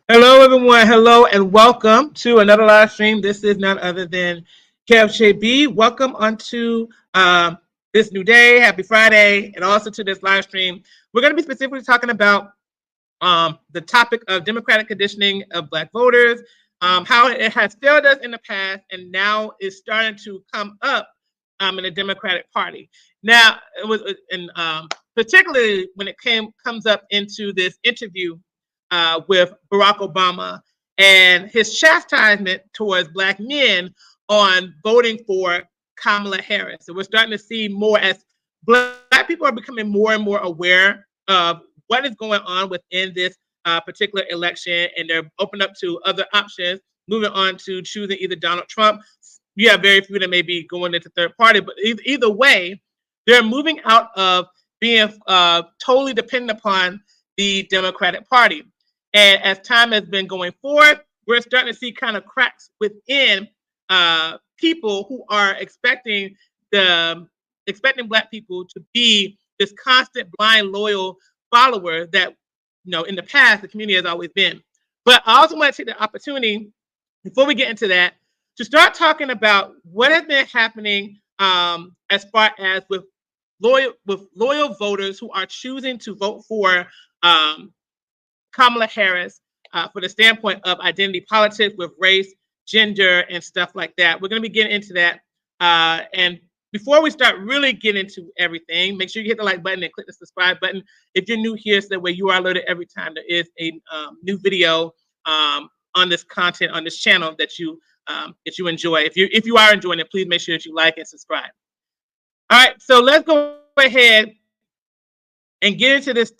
Hello, everyone. Hello, and welcome to another live stream. This is none other than Kev B. Welcome onto this new day. Happy Friday, and also to this live stream. We're going to be specifically talking about the topic of democratic conditioning of Black voters, how it has failed us in the past, and now is starting to come up in the Democratic Party. Now, it was, and particularly when it comes up into this interview with Barack Obama and his chastisement towards Black men on voting for Kamala Harris. So we're starting to see more as Black people are becoming more and more aware of what is going on within this particular election, and they're open up to other options, moving on to choosing either Donald Trump. You have very few that may be going into third party, but either way, they're moving out of being totally dependent upon the Democratic Party. And as time has been going forward, we're starting to see kind of cracks within people who are expecting Black people to be this constant, blind, loyal follower that in the past the community has always been. But I also want to take the opportunity before we get into that to start talking about what has been happening as far as with loyal voters who are choosing to vote for Kamala Harris for the standpoint of identity politics with race, gender, and stuff like that. We're going to be getting into that. And before we start really getting into everything, make sure you hit the like button and click the subscribe button. If you're new here, so that way you are alerted every time there is a new video on this content on this channel that you enjoy. If you are enjoying it, please make sure that you like and subscribe. All right, so let's go ahead and get into this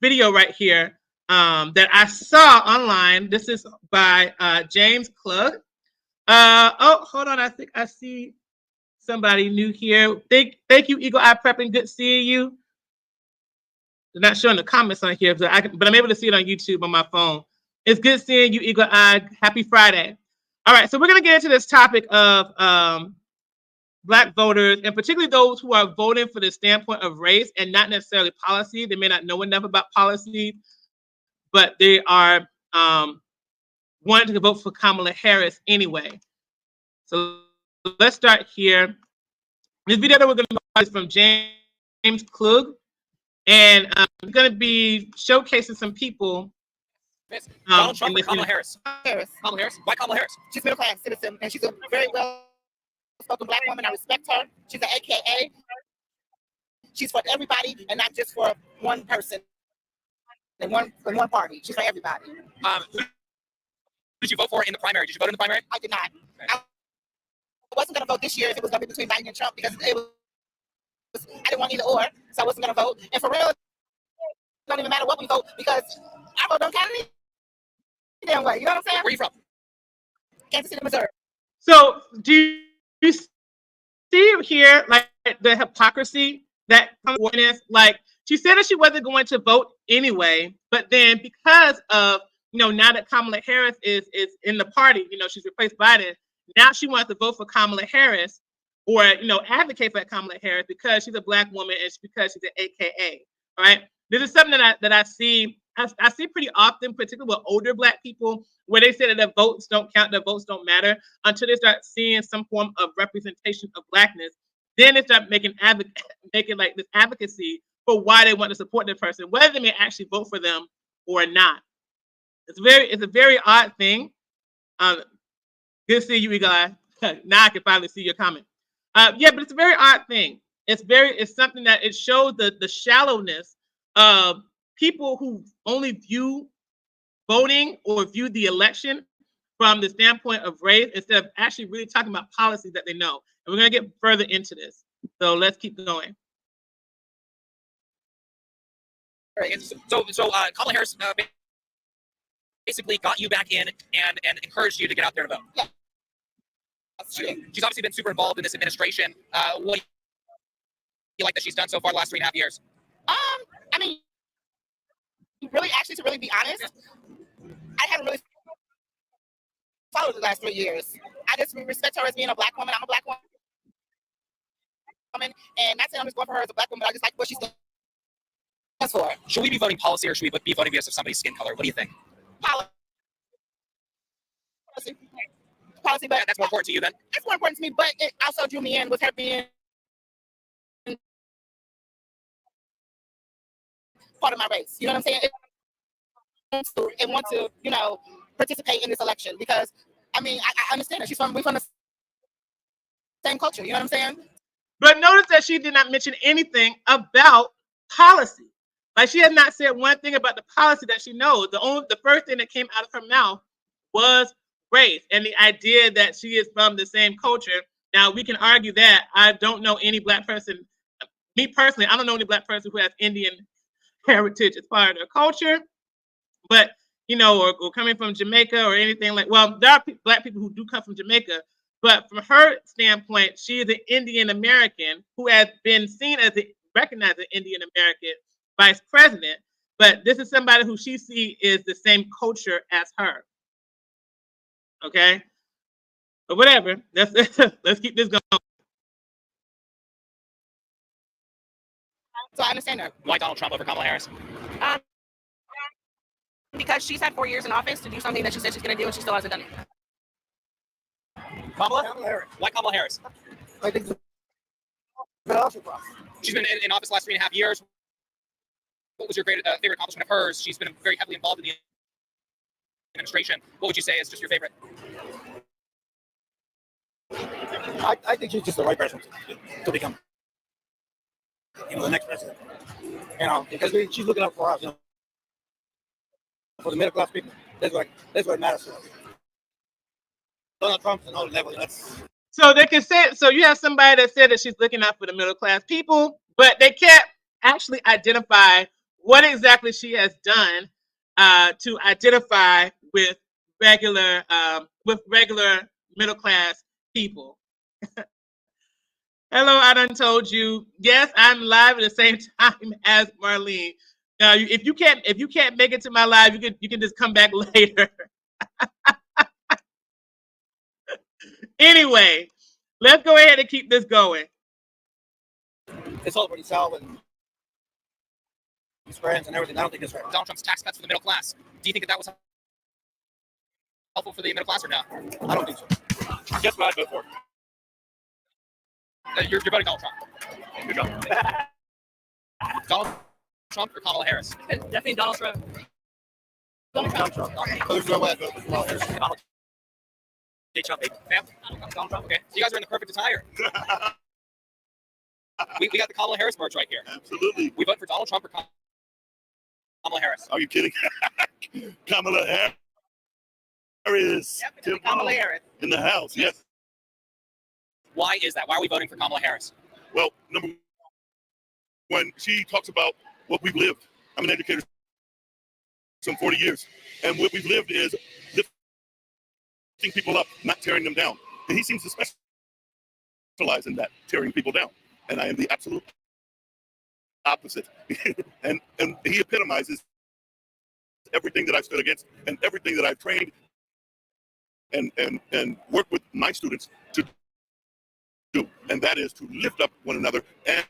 video right here that I saw online. This is by James Klug. Oh, hold on. I think I see somebody new here. Thank you, Eagle Eye Prepping. Good seeing you. They're not showing the comments on here, but I'm able to see it on YouTube on my phone. It's good seeing you, Eagle Eye. Happy Friday. All right, so we're going to get into this topic of Black voters, and particularly those who are voting for the standpoint of race and not necessarily policy. They may not know enough about policy, but they are wanting to vote for Kamala Harris anyway. So let's start here. This video that we're going to watch is from James Klug, and I'm going to be showcasing some people. Donald Trump or Kamala Harris? Kamala Harris. Why Kamala Harris? She's middle class citizen, and she's a very well-spoken Black woman. I respect her. She's an AKA. She's for everybody, and not just for one person and one party. She's for everybody. Who did you vote for in the primary? Did you vote in the primary? I did not. I wasn't going to vote this year if it was going to be between Biden and Trump, because I didn't want either or, so I wasn't going to vote. And for real, it don't even matter what we vote, because our vote don't count any damn way. You know what I'm saying? Where are you from? Kansas City, Missouri. So do you see here like the hypocrisy that comes with this? Like, she said that she wasn't going to vote anyway, but then because of now that Kamala Harris is in the party, she's replaced Biden. Now she wants to vote for Kamala Harris, or advocate for Kamala Harris because she's a Black woman and because she's an AKA. All right, this is something that I see. I see pretty often, particularly with older Black people, where they say that their votes don't count, their votes don't matter, until they start seeing some form of representation of Blackness. Then they start making like this advocacy for why they want to support the person, whether they may actually vote for them or not. It's a very odd thing. Good to see you, Eagle Eye. Now I can finally see your comment. Yeah, but it's a very odd thing. It's something that it shows the shallowness of people who only view voting or view the election from the standpoint of race instead of actually really talking about policies that they know. And we're going to get further into this. So let's keep going. Right. So Kamala Harris basically got you back in and encouraged you to get out there to vote. Yeah. She's obviously been super involved in this administration. What do you like that she's done so far the last 3.5 years? I mean, really, actually, to really be honest, I haven't really followed the last 3 years. I just respect her as being a Black woman. I'm a Black woman, and not saying I'm just going for her as a Black woman, but I just like what she's doing. That's for. Should we be voting policy, or should we be voting because of somebody's skin color? What do you think? Policy. policy, but That's more important to you then? it's more important to me. But it also drew me in with her being part of my race. You know what I'm saying? And want to, participate in this election because, I mean, I understand that we're from the same culture. You know what I'm saying? But notice that she did not mention anything about policy. Like she has not said one thing about the policy that she knows. The first thing that came out of her mouth was race and the idea that she is from the same culture. Now we can argue that. I don't know any black person. Me personally, I don't know any black person who has Indian heritage as part of their culture. But or coming from Jamaica or anything like. Well, there are black people who do come from Jamaica, but from her standpoint, she is an Indian American who has been seen as recognized as an Indian American vice president. But this is somebody who she sees is the same culture as her. Okay, but whatever. Let's keep this going. So I understand that. Why Donald Trump over Kamala Harris? Because she's had 4 years in office to do something that she said she's going to do, and she still hasn't done it. Kamala Harris. Why Kamala Harris? I think She's been in office the last 3.5 years. What was your favorite accomplishment of hers? She's been very heavily involved in the administration. What would you say is just your favorite? I think she's just the right person to become, the next president. Because she's looking out for us, for the middle class people. That's what matters to us. Donald Trump's another level. So they can say. So you have somebody that said that she's looking out for the middle class people, but they can't actually identify what exactly she has done to identify with regular middle class people. Hello, I done told you. Yes, I'm live at the same time as Marlene. Now, if you can't make it to my live, you can just come back later. Anyway, let's go ahead and keep this going. It's all about himself and his friends and everything. I don't think it's right. Donald Trump's tax cuts for the middle class. Do you think that was helpful for the middle class or no? I don't think so. Guess what I vote for? You're voting Donald Trump. Good job. Donald Trump or Kamala Harris? definitely Donald Trump. Donald Trump. There's no way I'd vote for Kamala Harris. Trump, Donald Trump. Okay, so you guys are in the perfect attire. we got the Kamala Harris merch right here. Absolutely. We vote for Donald Trump or Kamala Harris. Are you kidding? Kamala Harris. Yep, Kamala Harris. In the house, yes. Why is that? Why are we voting for Kamala Harris? Well, number one, she talks about what we've lived. I'm an educator some 40 years. And what we've lived is lifting people up, not tearing them down. And he seems to specialize in that, tearing people down. And I am the absolute opposite. and he epitomizes everything that I've stood against and everything that I've trained and worked with my students to do. And that is to lift up one another and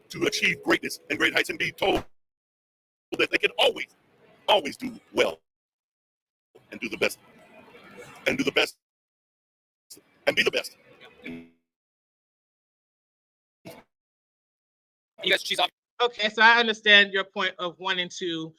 to achieve greatness and great heights and be told that they can always do well and do the best and be the best. You guys, she's off. Okay, so I understand your point of wanting to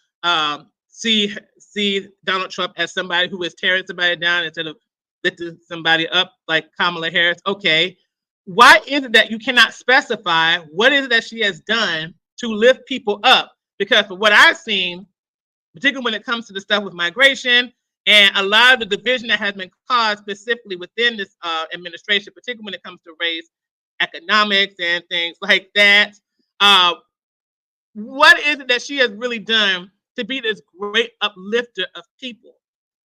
see Donald Trump as somebody who is tearing somebody down instead of lifting somebody up like Kamala Harris. Okay, why is it that you cannot specify what is it that she has done to lift people up? Because for what I've seen, particularly when it comes to the stuff with migration and a lot of the division that has been caused specifically within this administration, particularly when it comes to race, economics, and things like that. What is it that she has really done to be this great uplifter of people?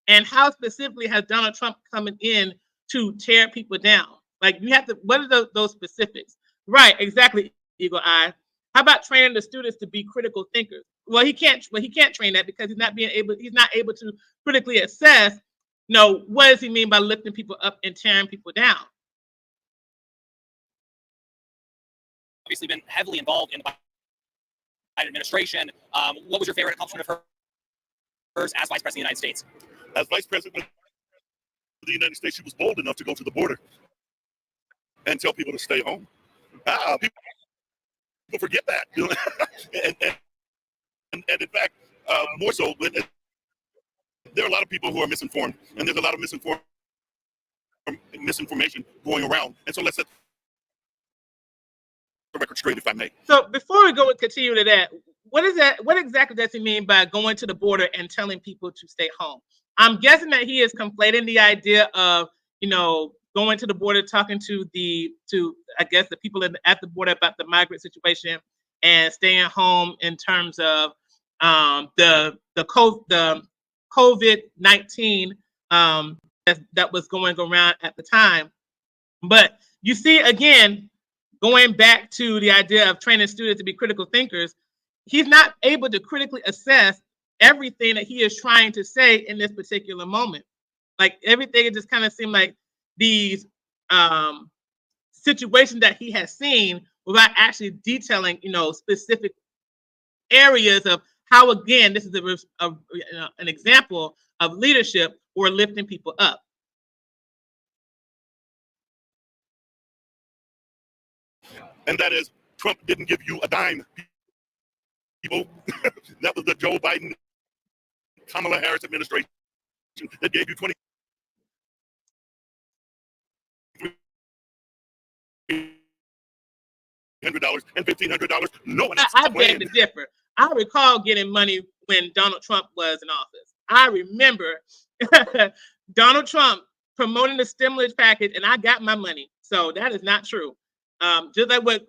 And how specifically has Donald Trump coming in to tear people down? Like you have to, what are those specifics? Right, exactly, Eagle Eye. How about training the students to be critical thinkers? Well, he can't train that because he's not able to critically assess, what does he mean by lifting people up and tearing people down? Obviously been heavily involved in the Biden administration. What was your favorite accomplishment of hers as Vice President of the United States? As Vice President the United States, she was bold enough to go to the border and tell people to stay home. People forget that. and in fact, more so, there are a lot of people who are misinformed, and there's a lot of misinformation going around. And so let's set the record straight, if I may. So before we go and continue to that, what is that? What exactly does he mean by going to the border and telling people to stay home? I'm guessing that he is conflating the idea of, going to the border, talking to I guess the people at the border about the migrant situation and staying home in terms of the COVID-19 that was going around at the time. But you see, again, going back to the idea of training students to be critical thinkers, he's not able to critically assess everything that he is trying to say in this particular moment. Like everything, it just kind of seemed like these situations that he has seen without actually detailing, specific areas of how, again, this is an example of leadership or lifting people up. And that is, Trump didn't give you a dime, people. That was the Joe Biden, Kamala Harris administration that gave you $2,300 and $1,500. No one else. I beg to differ. I recall getting money when Donald Trump was in office. I remember Donald Trump promoting the stimulus package, and I got my money. So that is not true. Just like what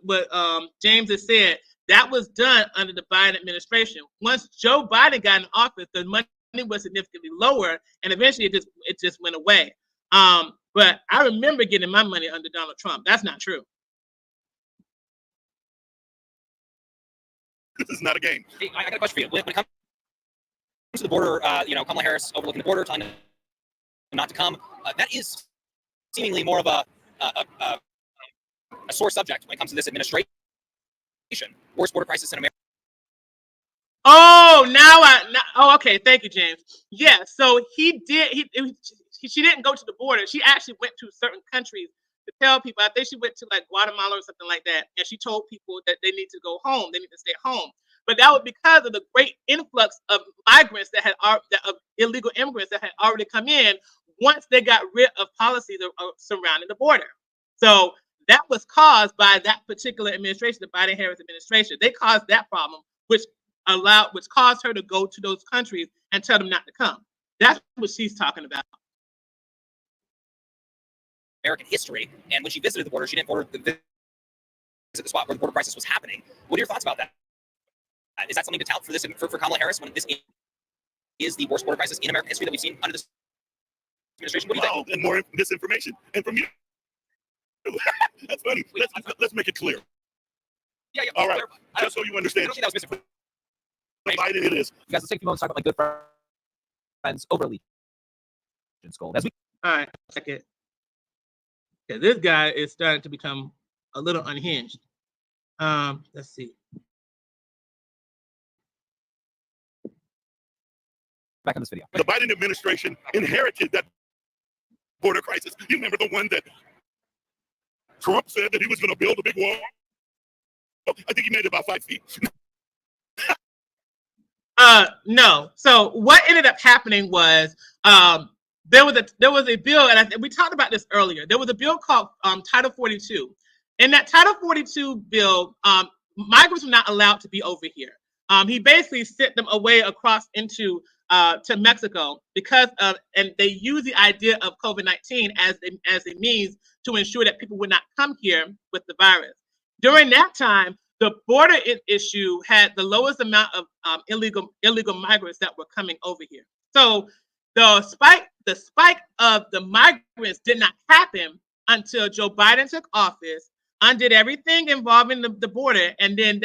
James has said, that was done under the Biden administration. Once Joe Biden got in office, the money was significantly lower, and eventually it just went away. But I remember getting my money under Donald Trump. That's not true. This is not a game. Hey, I got a question for you. When it comes to the border, Kamala Harris overlooking the border, telling them not to come, that is seemingly more of a sore subject when it comes to this administration. Worst border crisis in America. Oh, okay. Thank you, James. Yeah. So she didn't go to the border. She actually went to certain countries to tell people. I think she went to like Guatemala or something like that, and she told people that they need to go home. They need to stay home. But that was because of the great influx of migrants of illegal immigrants that had already come in once they got rid of policies surrounding the border. So that was caused by that particular administration, the Biden-Harris administration. They caused that problem, which caused her to go to those countries and tell them not to come. That's what she's talking about. American history, and when she visited the border, she didn't visit the spot where the border crisis was happening. What are your thoughts about that? Is that something to tout for Kamala Harris when this is the worst border crisis in American history that we've seen under this administration? What do you think? And more misinformation, and from you. That's funny. Let's make it clear. Yeah. All right. Just so you understand. I don't think that was misinformation. Biden it is. You guys, let's take a few moments to talk about like good friends over allegiance gold. As we All right, check it. Yeah, this guy is starting to become a little unhinged. Let's see. back on this video. The Biden administration inherited that border crisis. You remember the one that Trump said that he was going to build a big wall? I think he made it about 5 feet. No. So what ended up happening was there was a bill, and we talked about this earlier. There was a bill called Title 42. In that Title 42 bill, migrants were not allowed to be over here. He basically sent them away across into to Mexico because of, and they use the idea of COVID-19 as a means to ensure that people would not come here with the virus. During that time, the border issue had the lowest amount of illegal migrants that were coming over here. So the spike of the migrants did not happen until Joe Biden took office, undid everything involving the border, and then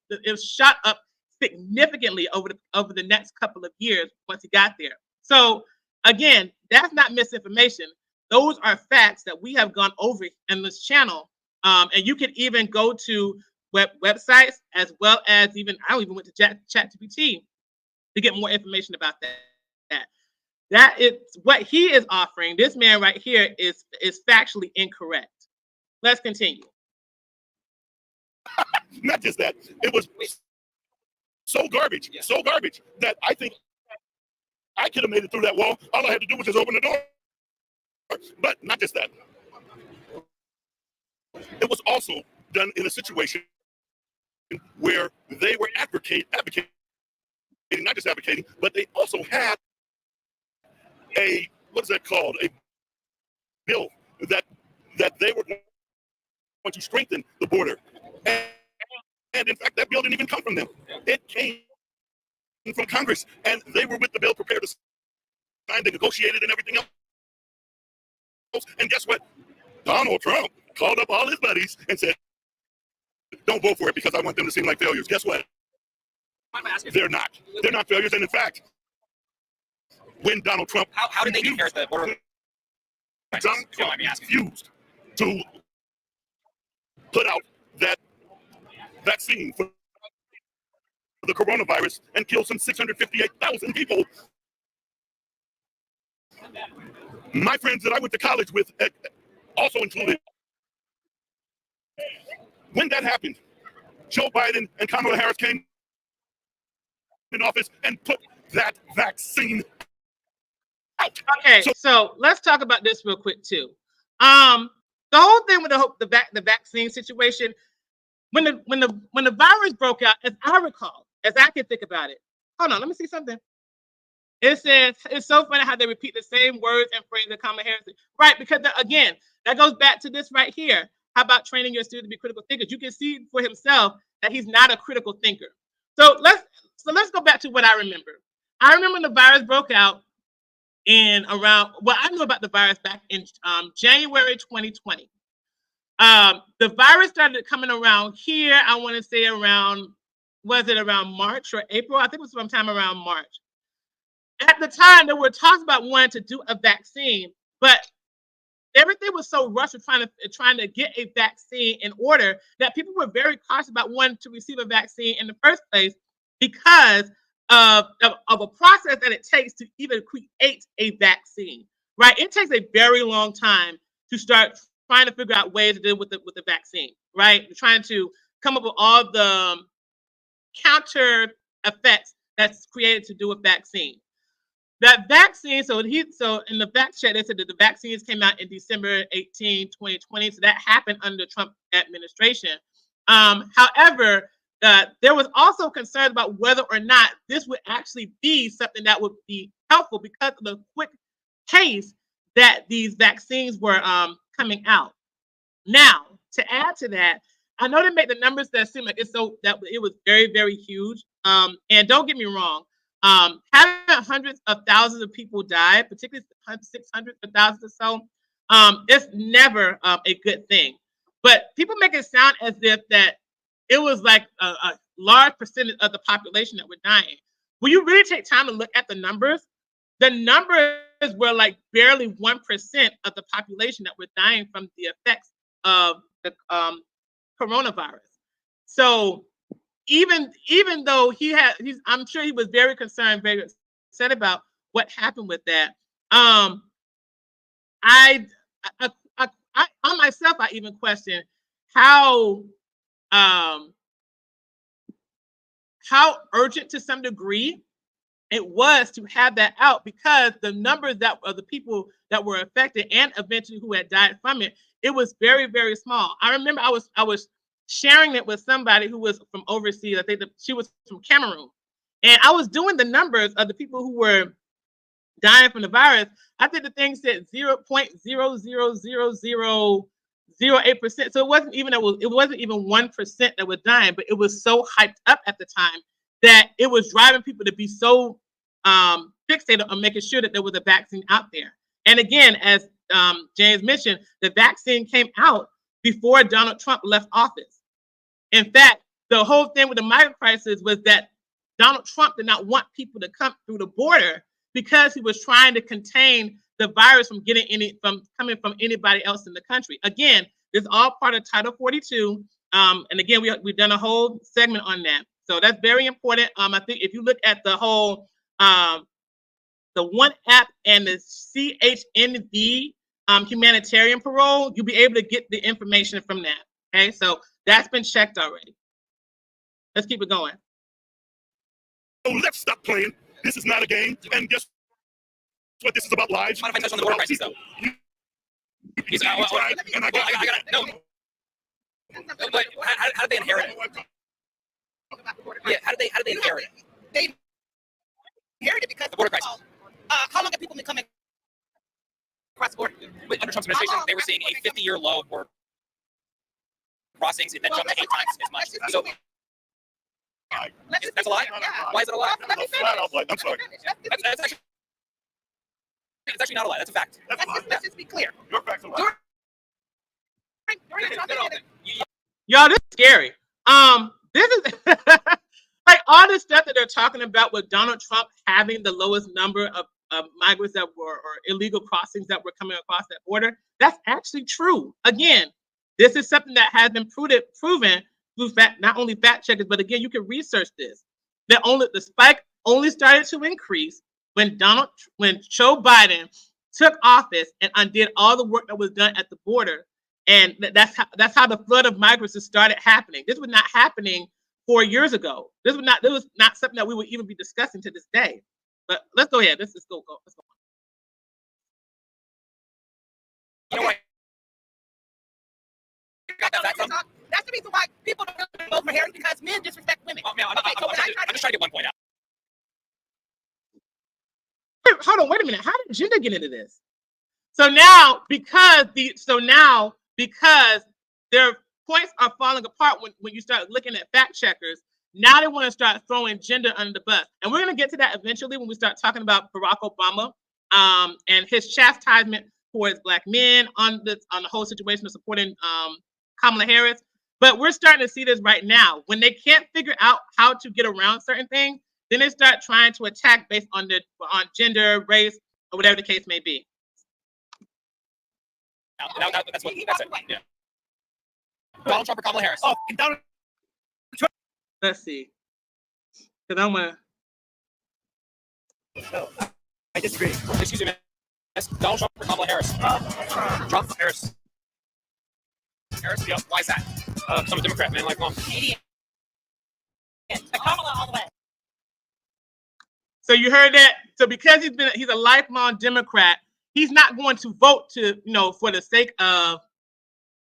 it shot up significantly over the next couple of years once he got there. So again, that's not misinformation. Those are facts that we have gone over in this channel. And you can even go to websites as well as I even went to ChatGPT to get more information about that. That is what he is offering. This man right here is factually incorrect. Let's continue. Not just that, it was so garbage, so garbage that I think I could have made it through that wall. All I had to do was just open the door. But not just that. It was also done in a situation where they were advocating, not just advocating, but they also had a, what is that called? A bill that they were going to strengthen the border. And in fact, that bill didn't even come from them. It came from Congress, and they were with the bill prepared to sign. They negotiated and everything else. And guess what? Donald Trump called up all his buddies and said, don't vote for it because I want them to seem like failures. Guess what? They're not. They're not failures. And in fact, when Donald Trump... How did they inherit the border? Donald Trump refused to put out that vaccine for the coronavirus and kill some 658,000 people. My friends that I went to college with also included. When that happened, Joe Biden and Kamala Harris came in office and put that vaccine out. Okay, so let's talk about this real quick too. The whole thing with the vaccine situation, when the virus broke out, as I recall, as I can think about it. Hold on, let me see something. It says it's so funny how they repeat the same words and phrases that Kamala Harris, right? Because again, that goes back to this right here. How about training your students to be critical thinkers? You can see for himself that he's not a critical thinker. So let's go back to what I remember. I remember when the virus broke out in around. Well, I knew about the virus back in January 2020. The virus started coming around here. I want to say around, was it around March or April? I think it was sometime around March. At the time, there were talks about wanting to do a vaccine, but everything was so rushed with trying to get a vaccine in order that people were very cautious about wanting to receive a vaccine in the first place because of a process that it takes to even create a vaccine, right? It takes a very long time to start trying to figure out ways to deal with the vaccine, right? Trying to come up with all the counter effects that's created to do a vaccine. That vaccine, so in the fact check, they said that the vaccines came out in December 18, 2020. So that happened under the Trump administration. However, there was also concern about whether or not this would actually be something that would be helpful because of the quick pace that these vaccines were coming out. Now, to add to that, I know they make the numbers that seem like that it was very, very huge. And don't get me wrong. Having hundreds of thousands of people die, particularly 600 or thousands or so, it's never a good thing. But people make it sound as if that it was like a large percentage of the population that were dying. When you really take time to look at the numbers were like barely 1% of the population that were dying from the effects of the coronavirus. So even though I'm sure he was very concerned, very upset about what happened with that. I myself, I even question how urgent to some degree it was to have that out, because the numbers that of the people that were affected and eventually who had died from it, it was very, very small. I remember I was sharing it with somebody who was from overseas. I think that she was from Cameroon. And I was doing the numbers of the people who were dying from the virus. I think the thing said 0.00008%. So it wasn't even 1% that was dying, but it was so hyped up at the time that it was driving people to be so fixated on making sure that there was a vaccine out there. And again, as James mentioned, the vaccine came out before Donald Trump left office. In fact, the whole thing with the migrant crisis was that Donald Trump did not want people to come through the border because he was trying to contain the virus from coming from anybody else in the country. Again, this is all part of Title 42. And again, we've done a whole segment on that. So that's very important. I think if you look at the whole the One App and the CHNV humanitarian parole, you'll be able to get the information from that. Okay, so that's been checked already. Let's keep it going. So let's stop playing. This is not a game. And guess what? This is about lives. Mind if I touch on the border crisis, though? You tried, and I got no. But how did they inherit it? Yeah, how did they inherit it? They inherited it because The border crisis. how long have people been coming across the border? But under Trump's administration, they were seeing a 50-year low of border crossings. It then jumped to 8 times as much. So that's a lie? Why is it a lie? Let me flat out finish. like, I'm sorry. That's actually, it's actually not a lie. That's a fact. Let's just be clear. Your facts are lying. Y'all, this is scary. This is like all the stuff that they're talking about with Donald Trump having the lowest number of migrants that were or illegal crossings that were coming across that border. That's actually true. Again, this is something that has been proven through not only fact checkers, but again, you can research this. The spike only started to increase when Joe Biden took office and undid all the work that was done at the border. And that's how the flood of migrants started happening. This was not happening 4 years ago. This was not something that we would even be discussing to this day. But let's go ahead. Let's go. Let's go. You know what? That's the reason why people don't really vote for Harris, because men disrespect women. Oh, man, I'm just trying to get one point out. Hold on, wait a minute. How did gender get into this? So now, because their points are falling apart when you start looking at fact checkers, now they want to start throwing gender under the bus. And we're going to get to that eventually when we start talking about Barack Obama and his chastisement towards Black men on the whole situation of supporting Kamala Harris. But we're starting to see this right now. When they can't figure out how to get around certain things, then they start trying to attack based on gender, race, or whatever the case may be. That's it. Yeah. Donald Trump or Kamala Harris? Oh, Donald. Let's see. Because I'm going No, I disagree. Excuse me, that's Donald Trump or Kamala Harris? Trump? Harris. Harris? Yep. Why is that? I'm a Democrat, man. Lifelong. Kamala all the way. So you heard that. So because he's a lifelong Democrat, he's not going to vote for the sake of.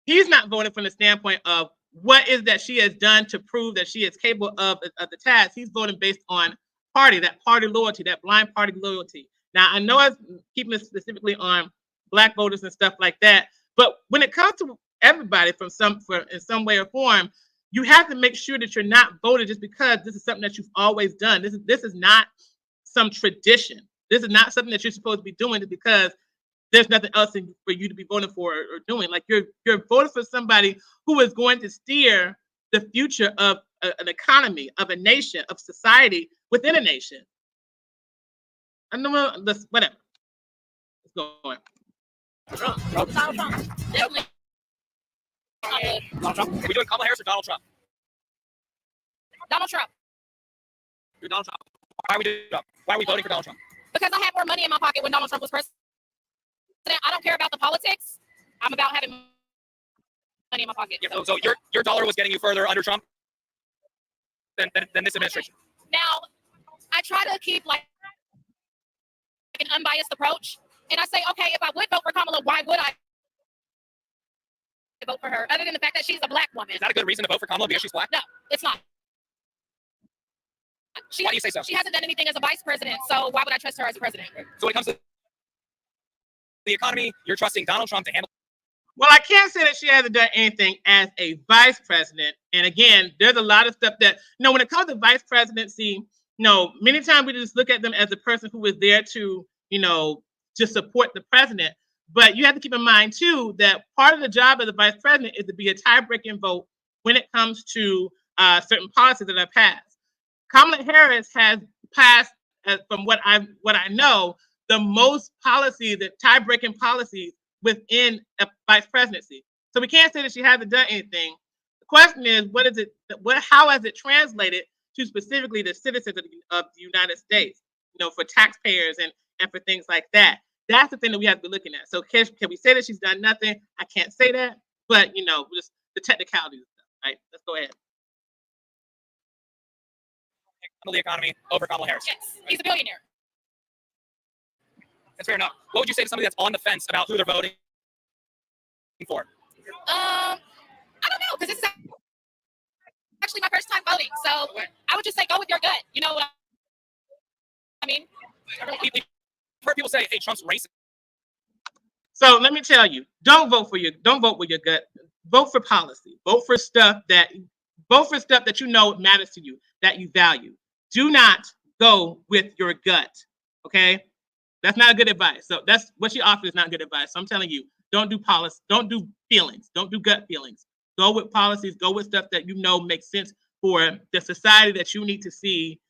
He's not voting from the standpoint of what is that she has done to prove that she is capable of the task. He's voting based on that party loyalty, that blind party loyalty. Now I know I'm keeping it specifically on Black voters and stuff like that, but when it comes to everybody in some way or form, you have to make sure that you're not voting just because this is something that you've always done. This is not some tradition. This is not something that you're supposed to be doing just because there's nothing else for you to be voting for or doing. Like you're voting for somebody who is going to steer the future of an economy, of a nation, of society within a nation. I know whatever. Let's go on. Donald Trump. Definitely. Donald Trump. Are we doing Kamala Harris or Donald Trump? Donald Trump. You're Donald Trump. Why are we doing Trump? Why are we voting for Donald Trump? Because I had more money in my pocket when Donald Trump was president. I don't care about the politics. I'm about having money in my pocket. Yeah, so your dollar was getting you further under Trump than this administration. Now, I try to keep like an unbiased approach, and I say, okay, if I would vote for Kamala, why would I vote for her? Other than the fact that she's a Black woman. Is that a good reason to vote for Kamala because she's Black? No, it's not. Why do you say so? She hasn't done anything as a vice president, so why would I trust her as a president? So when it comes to the economy, you're trusting Donald Trump to handle. Well, I can't say that she hasn't done anything as a vice president. And again, there's a lot of stuff that, when it comes to vice presidency, many times we just look at them as a person who is there to, to support the president. But you have to keep in mind, too, that part of the job of the vice president is to be a tie-breaking vote when it comes to certain policies that are passed. Kamala Harris has passed, from what I know, the most policies, the tie-breaking policies within a vice presidency. So we can't say that she hasn't done anything. The question is, how has it translated to specifically the citizens of the United States, for taxpayers and for things like that. That's the thing that we have to be looking at. So can we say that she's done nothing? I can't say that, but just the technicalities of stuff, right? Let's go ahead. The economy over Kamala Harris. Yes, he's a billionaire. That's fair enough. What would you say to somebody that's on the fence about who they're voting for? I don't know, because this is actually my first time voting, so I would just say go with your gut. You know what I mean? We've heard people say, "Hey, Trump's racist." So let me tell you, don't vote with your gut. Vote for policy. Vote for stuff that matters to you, that you value. Do not go with your gut. Okay? That's not good advice. So that's what she offered is not good advice. So I'm telling you, don't do policy, don't do feelings, don't do gut feelings. Go with policies, go with stuff that makes sense for the society that you need to see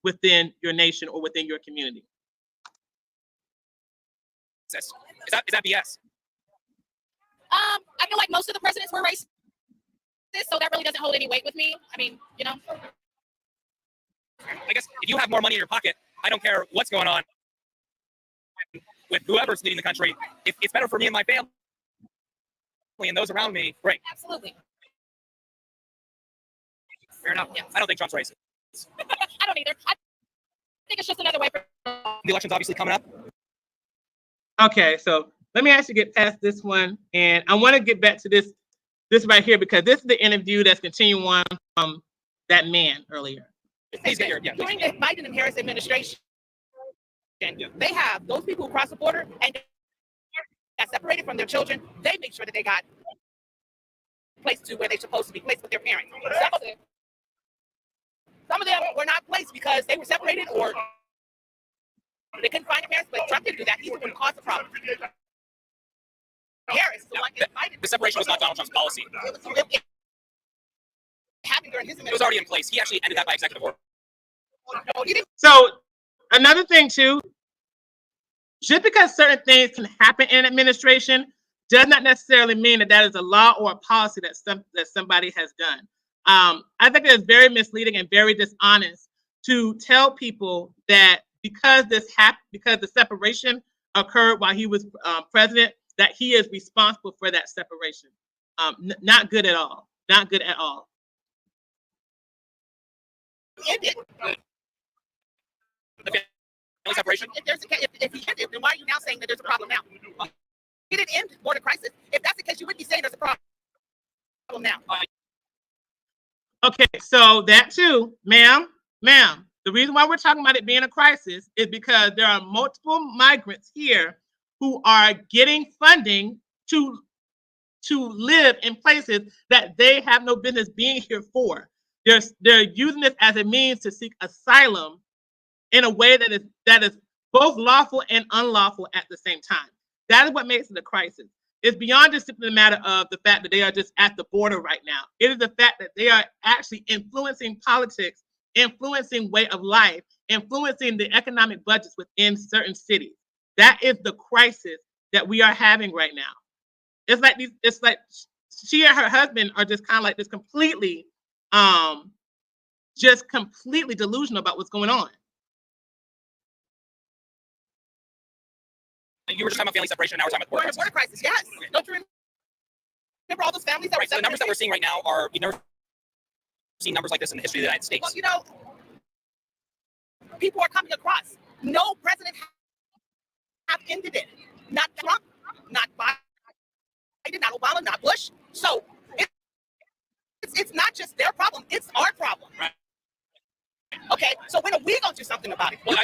within your nation or within your community. Is that BS? I feel like most of the presidents were racist, so that really doesn't hold any weight with me. I mean, I guess if you have more money in your pocket, I don't care what's going on with whoever's leading the country. If it's better for me and my family and those around me, great. Absolutely. Fair enough. Yes. I don't think Trump's racist. I don't either. I think it's just another way for The election's obviously coming up. Okay, so let me actually get past this one, and I want to get back to this right here because this is the interview that's continuing on from that man earlier. Please get your During the Biden and Harris administration, they have those people who cross the border and got separated from their children. They make sure that they got placed to where they're supposed to be placed with their parents. Some of them were not placed because they were separated or they couldn't find their parents, but Trump didn't do that. He's the one who caused the problem. Harris, the one invited. The separation was not Donald Trump's policy. It happened during his It was already in place. He actually ended that by executive order. No, he didn't. So another thing too, just because certain things can happen in administration does not necessarily mean that is a law or a policy that somebody has done. I think it is very misleading and very dishonest to tell people that because the separation occurred while he was president, that he is responsible for that separation. Not good at all. Not good at all. It The family separation. If he ended, then why are you now saying that there's a problem now? He didn't end border crisis. If that's the case, you wouldn't be saying there's a problem now. Okay, so that too, ma'am, the reason why we're talking about it being a crisis is because there are multiple migrants here who are getting funding to live in places that they have no business being here for. They're using this as a means to seek asylum in a way that is both lawful and unlawful at the same time. That is what makes it a crisis. It's beyond just simply the matter of the fact that they are just at the border right now. It is the fact that they are actually influencing politics, influencing way of life, influencing the economic budgets within certain cities. That is the crisis that we are having right now. It's like she and her husband are just kind of like this completely delusional about what's going on. You were just talking about family separation, now we're talking about Border crisis, yes. Don't you remember all those families that right, were so the numbers that we're separated? seeing right now are, we've never seen numbers like this in the history of the United States. Well, people are coming across. No president have ended it. Not Trump, not Biden, not Obama, not Bush. So it's not just their problem, it's our problem. Right. Okay, so when are we going to do something about it? Well,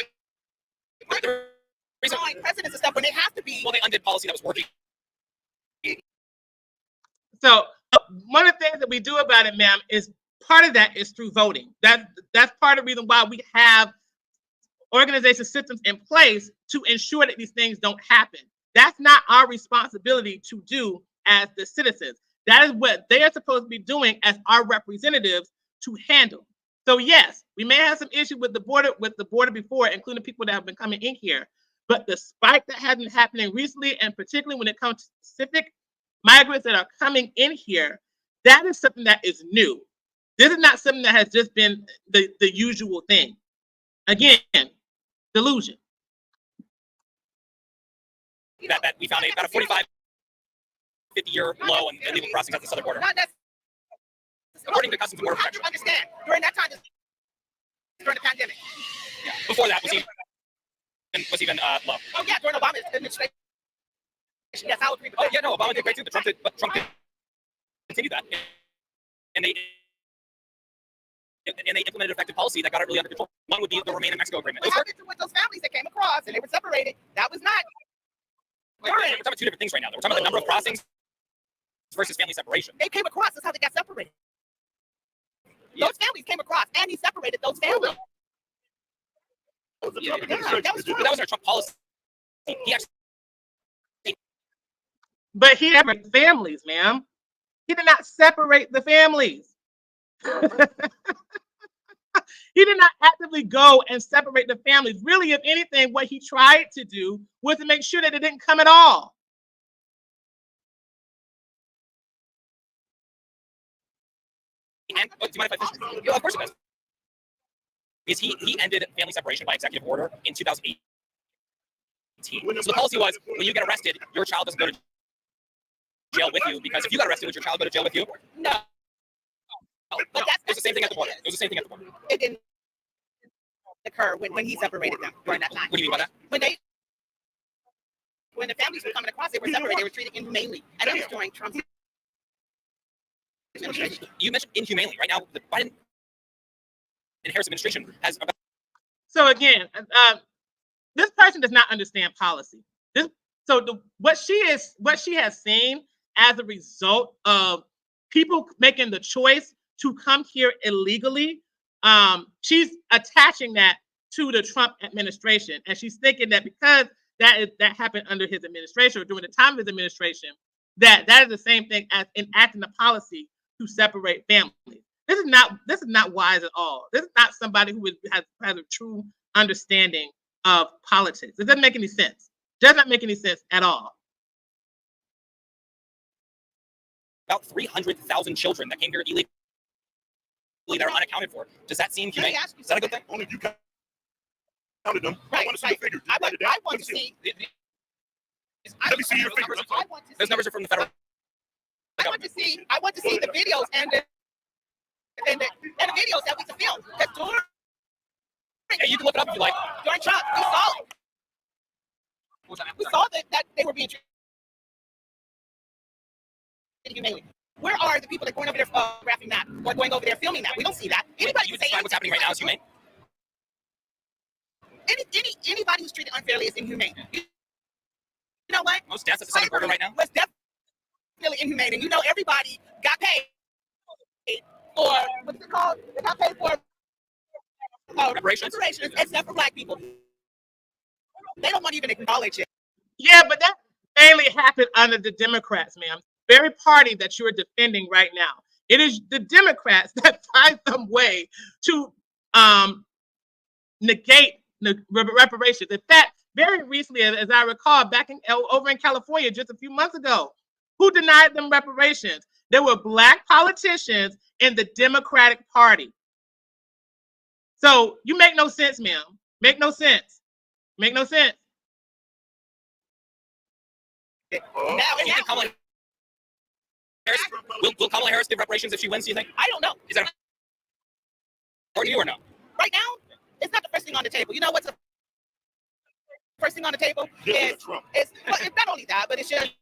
Presidents and stuff when they have to be. Well, they undid policy that was working. So one of the things that we do about it, ma'am, is part of that is through voting. That's part of the reason why we have organization systems in place to ensure that these things don't happen. That's not our responsibility to do as the citizens. That is what they are supposed to be doing as our representatives to handle. So yes, we may have some issue with the border before, including people that have been coming in here. But the spike that has been happening recently, and particularly when it comes to specific migrants that are coming in here, that is something that is new. This is not something that has just been the usual thing. Again, delusion. that we found about a 45, 50-year low in illegal crossings at the southern border. Not necessarily. According to Customs and Border You have Protection. to understand, during that time, during the pandemic. Yeah. Before that was even low. Oh yeah, during Obama's administration. Yes, I would agree with Oh that. yeah, no, Obama did great too, but Trump did continue that, and they implemented effective policy that got it really under control. One would be the Remain in Mexico agreement. What happened to with those families that came across and they were separated? That was not. We're talking about two different things right now. We're talking about the number of crossings versus family separation. They came across. That's how they got separated. Yeah. Those families came across, and he separated those families. Yeah, that was true. But that was our Trump policy. He actually, But he separated families, ma'am. He did not separate the families. He did not actively go and separate the families. Really, if anything, what he tried to do was to make sure that it didn't come at all. and do you mind if I finish? Yeah, of course it does. Is he ended family separation by executive order in 2018. So the policy was, when you get arrested, your child doesn't go to jail with you, because if you got arrested, would your child go to jail with you? No. But it was the same thing at the border. It was the same thing at the border. It didn't occur when he separated them during that time. What do you mean by that? When the families were coming across, they were separated. They were treated inhumanely, and that was during Trump's administration. You mentioned inhumanely. Right now, the Biden and Harris administration has about. So again, this person does not understand policy. What she has seen as a result of people making the choice to come here illegally, she's attaching that to the Trump administration, and she's thinking that because that happened under his administration or during the time of his administration, that is the same thing as enacting a policy to separate families. This is not wise at all. This is not somebody who has a true understanding of politics. It doesn't make any sense. Does not make any sense at all. About 300,000 children that came here illegally that are unaccounted for. Does that seem humane? Is that a good thing? Only if you counted them. I Right, want to see right. the figures. I Write it down. want Let to me see. Let me see your figures. I want to see. Those numbers are from the federal. I want to see the videos and the videos that we can film. Because Hey, you can look it up if you like. during Trump, we saw it. We saw that they were being treated inhumanely. Where are the people that are going over there photographing that or going over there filming that? We don't see that. Anybody You can would say describe what's happening right now as humane? Anybody who's treated unfairly is inhumane. You know what? Most deaths at the southern border right now. Was definitely inhumane, and you know everybody got paid for what's it called? They got paid for Reparations. except for black people. They don't want to even acknowledge it. Yeah, but that mainly happened under the Democrats, ma'am. Very party that you're defending right now. It is the Democrats that find some way to negate reparations. In fact, very recently, as I recall, over in California just a few months ago, who denied them reparations? There were black politicians in the Democratic Party. So you make no sense, ma'am. Make no sense. Make no sense. Now, Do you think Kamala Harris will Kamala Harris give reparations if she wins? Do you think? I don't know. Is that important to you or no? Right now, it's not the first thing on the table. You know what's the first thing on the table? Yeah, Is Trump. it's not only that, but it's just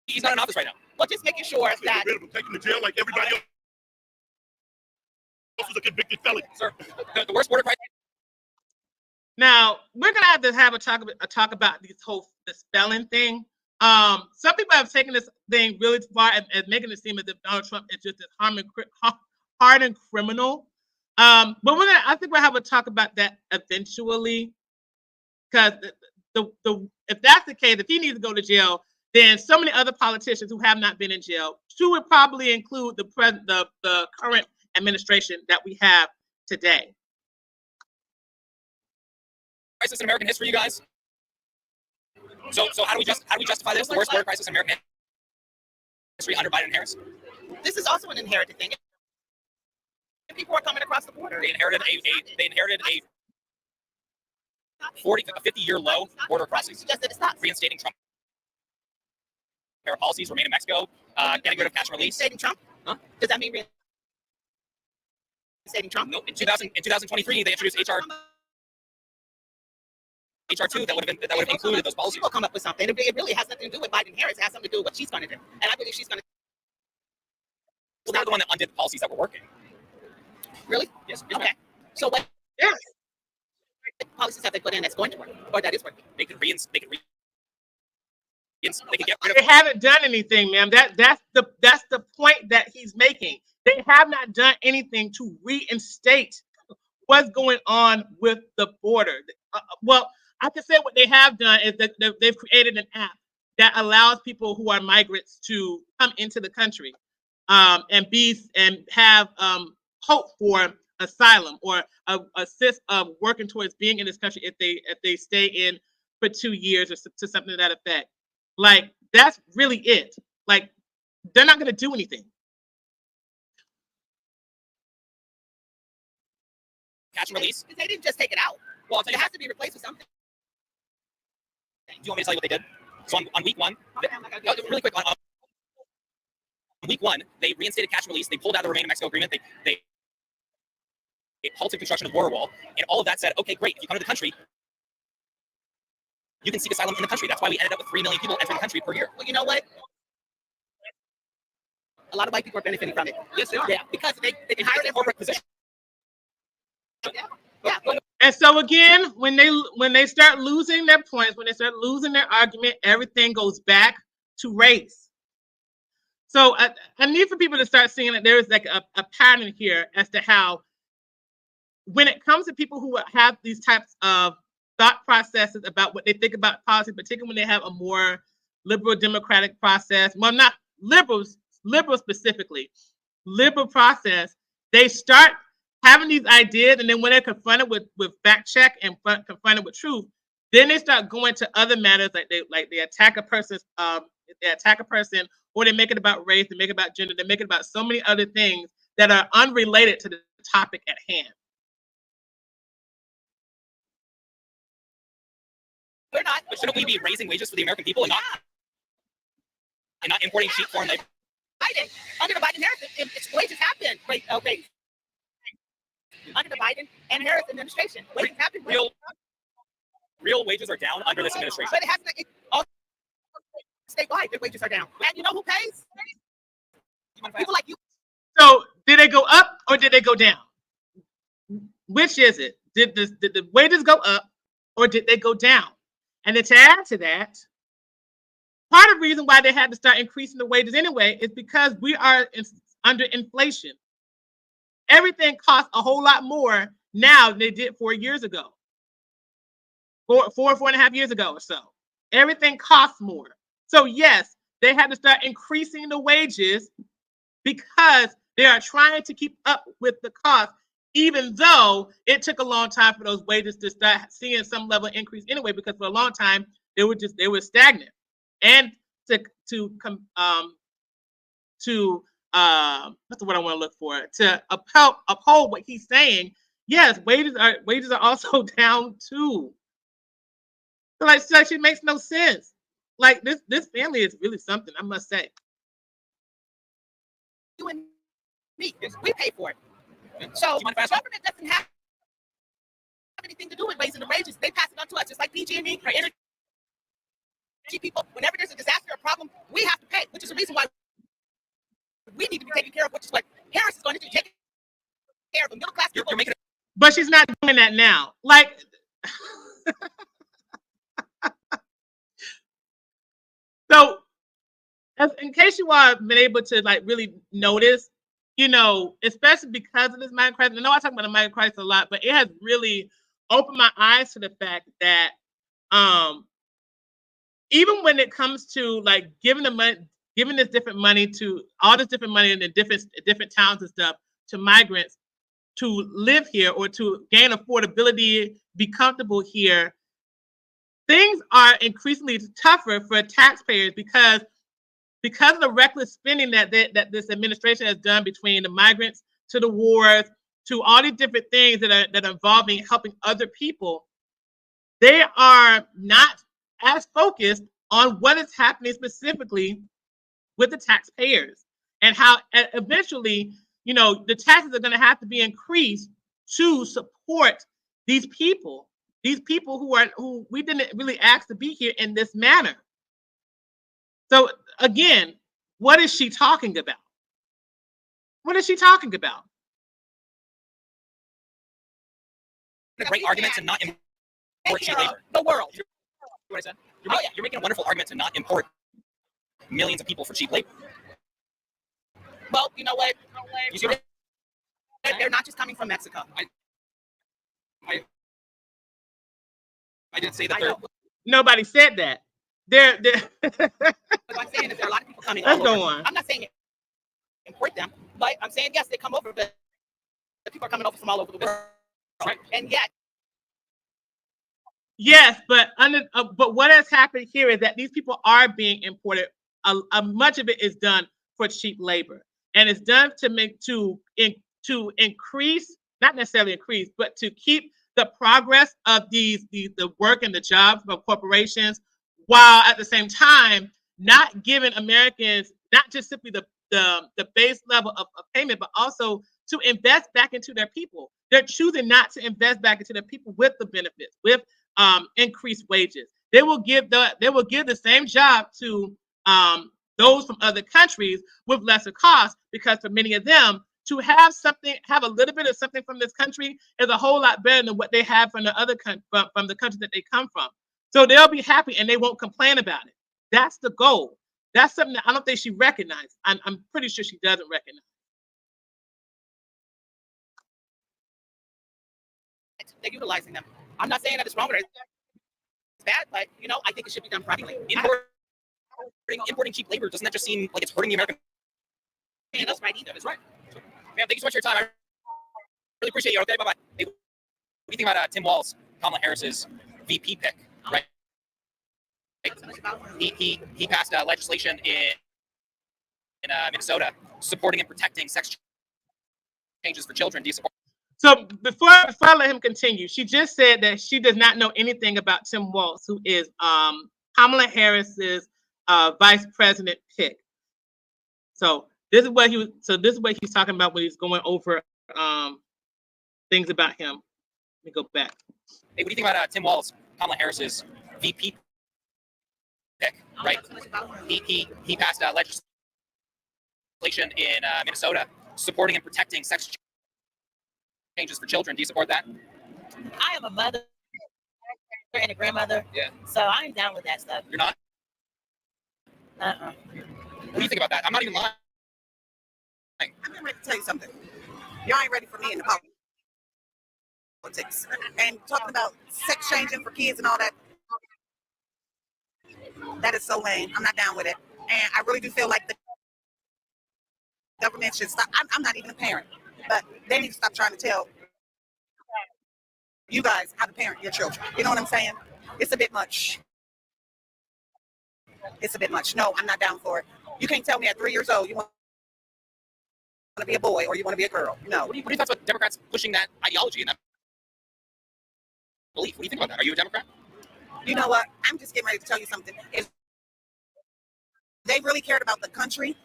He's not in office right now. just making sure that Take him to jail like everybody else was a convicted felon. Sir, the worst border crisis. Now we're gonna have a talk about the spelling thing. Some people have taken this thing really far as making it seem as if Donald Trump is just a hardened criminal. But I think we'll have a talk about that eventually, because if that's the case, if he needs to go to jail, then so many other politicians who have not been in jail, who would probably include the current administration that we have today. Crisis in American history, you guys. So how do we justify this? The worst border crisis in American history under Biden and Harris. this is also an inherited thing. People are coming across the border. They inherited a a 50-year low border crossings. Just that it stops. Reinstating Trump policies, remain in Mexico, getting rid of catch and release. Reinstating Trump? Huh? Does that mean reinstating Trump? No, in 2023, they introduced HR2 that would have included those policies. She will come up with something. It really has nothing to do with Biden Harris. It has something to do with what she's going to do. And I believe she's going to. Well, they're the one that undid the policies that were working. Really? Yes. Okay. So what Yes. policies have they put in that's going to work, or that is working? They could get rid They of. haven't done anything, ma'am. That's the point that he's making. They have not done anything to reinstate what's going on with the border. Well, I can say what they have done is that they've created an app that allows people who are migrants to come into the country and have hope for asylum or assist working towards being in this country if they stay in for 2 years or to something to that effect. Like, that's really it. Like, they're not going to do anything. Catch and release. They didn't just take it out. Well, I'll tell It you. has to be replaced with something. Do you want me to tell you what they did? So on week one, really quick, on week one, they reinstated catch and release. They pulled out the Remain in Mexico agreement. They halted construction of the border wall, and all of that said, okay, great. If you come to the country, you can seek asylum in the country. That's why we ended up with 3 million people entering the country per year. Well, you know what? A lot of white people are benefiting from it. Yes, they are. Yeah, because they can hire their corporate position. Yeah. And so again, when they start losing their points, when they start losing their argument, everything goes back to race. So I need for people to start seeing that there is like a pattern here as to how, when it comes to people who have these types of thought processes about what they think about policy, particularly when they have a more liberal democratic process, well, not liberal specifically, liberal process, they start having these ideas, and then when they're confronted with fact check and confronted with truth, then they start going to other matters, like they attack a person, or they make it about race, they make it about gender, they make it about so many other things that are unrelated to the topic at hand. We're not. But shouldn't we be raising wages for the American people and not importing cheap foreign labor? Biden, under the Biden Harris, its wages have been raised. Under the Biden and Harris administration, wages have been raised. Real wages are down under this administration. But it has to. All statewide, their wages are down. And you know who pays? People like you. So did they go up or did they go down? Which is it? Did the wages go up or did they go down? And then to add to that, part of the reason why they had to start increasing the wages anyway is because we are under inflation. Everything costs a whole lot more now than they did 4 years ago. 4.5 years ago or so. Everything costs more. So yes, they had to start increasing the wages because they are trying to keep up with the cost, even though it took a long time for those wages to start seeing some level of increase anyway, because for a long time they were stagnant. And what's the word I want to look for? To uphold what he's saying, yes, wages are also down too. So it makes no sense. Like this family is really something, I must say. You and me, we pay for it. So the government doesn't have anything to do with raising the wages. They pass it on to us, just like PG&E or energy people. Whenever there's a disaster or problem, we have to pay, which is the reason why we need to be taken care of, which is what Harris is going to do, take care of the middle class people. But she's not doing that now. Like, so, in case you are been able to like really notice, especially because of this migrant crisis. I know I talk about the migrant crisis a lot, but it has really opened my eyes to the fact that even when it comes to like giving this different money to all this different money in the different towns and stuff to migrants to live here or to gain affordability, be comfortable here, things are increasingly tougher for taxpayers because of the reckless spending that this administration has done, between the migrants to the wars to all these different things that are involving helping other people. they are not as focused on what is happening specifically with the taxpayers and how eventually, the taxes are going to have to be increased to support these people who we didn't really ask to be here in this manner. So again, what is she talking about? What is she talking about? A great argument to not import cheap labor. The world. You know what I said? You're making a wonderful argument to not import millions of people for cheap labor. Well, you know what? You see what They're not just coming from Mexico. I didn't say that I they're. know. Nobody said that. They're What I'm saying is there are a lot of people coming Let's all over. go on. I'm not saying import them, but I'm saying yes, they come over, but the people are coming over from all over the world. Right. And yet, yes, but what has happened here is that these people are being imported. Much of it is done for cheap labor, and it's done to increase, not necessarily increase, but to keep the progress of the work and the jobs of corporations, while at the same time not giving Americans not just simply the base level of payment, but also to invest back into their people. They're choosing not to invest back into their people with the benefits, with increased wages. They will give the same job to those from other countries with lesser cost, because for many of them, to have a little bit of something from this country is a whole lot better than what they have from the other from the country that they come from. So they'll be happy and they won't complain about it. That's the goal. That's something that I don't think she recognized. I'm pretty sure she doesn't recognize. they're utilizing them. I'm not saying that it's wrong or it's bad, but I think it should be done properly. Importing cheap labor, doesn't that just seem like it's hurting the American? Yeah, that's right either. That's right. Ma'am, thank you so much for your time. I really appreciate you. Okay, bye-bye. Hey, what do you think about Tim Walz, Kamala Harris's VP pick? Right. He passed legislation in Minnesota supporting and protecting sex changes for children. Do you support? So before I let him continue, she just said that she does not know anything about Tim Walz, who is Kamala Harris's vice president pick. So this is what he's talking about when he's going over things about him. Let me go back. Hey, what do you think about Tim Walz, Kamala Harris's VP pick? Right. He passed legislation in Minnesota supporting and protecting sex changes for children. Do you support that? I am a mother and a grandmother. Yeah. So I'm down with that stuff. You're not? Uh-uh. What do you think about that? I'm not even lying. I'm ready to tell you something. Y'all ain't ready for me in the politics. And talking about sex changing for kids and all that, that is so lame. I'm not down with it. And I really do feel like the government should stop. I'm not even a parent, but they need to stop trying to tell you guys how to parent your children. You know what I'm saying? It's a bit much. It's a bit much. No, I'm not down for it. You can't tell me at 3 years old you want to be a boy or you want to be a girl. No. What do you think about Democrats pushing that ideology and that belief? What do you think about that? Are you a Democrat? You know what? I'm just getting ready to tell you something. If they really cared about the country,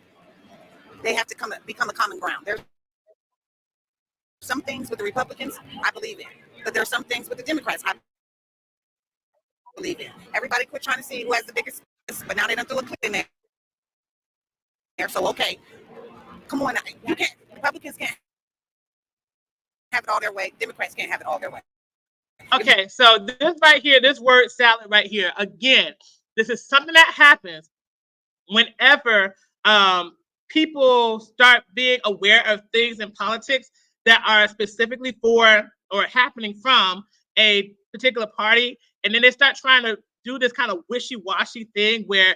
they have to become a common ground. There's some things with the Republicans I believe in, but there's some things with the Democrats I believe in. Everybody quit trying to see who has the biggest, but now they don't throw a clip in there. So okay, come on, you can't. Republicans can't have it all their way. Democrats can't have it all their way. Okay, so this right here, this word salad right here, again, this is something that happens whenever people start being aware of things in politics that are specifically for or happening from a particular party, and then they start trying to do this kind of wishy-washy thing where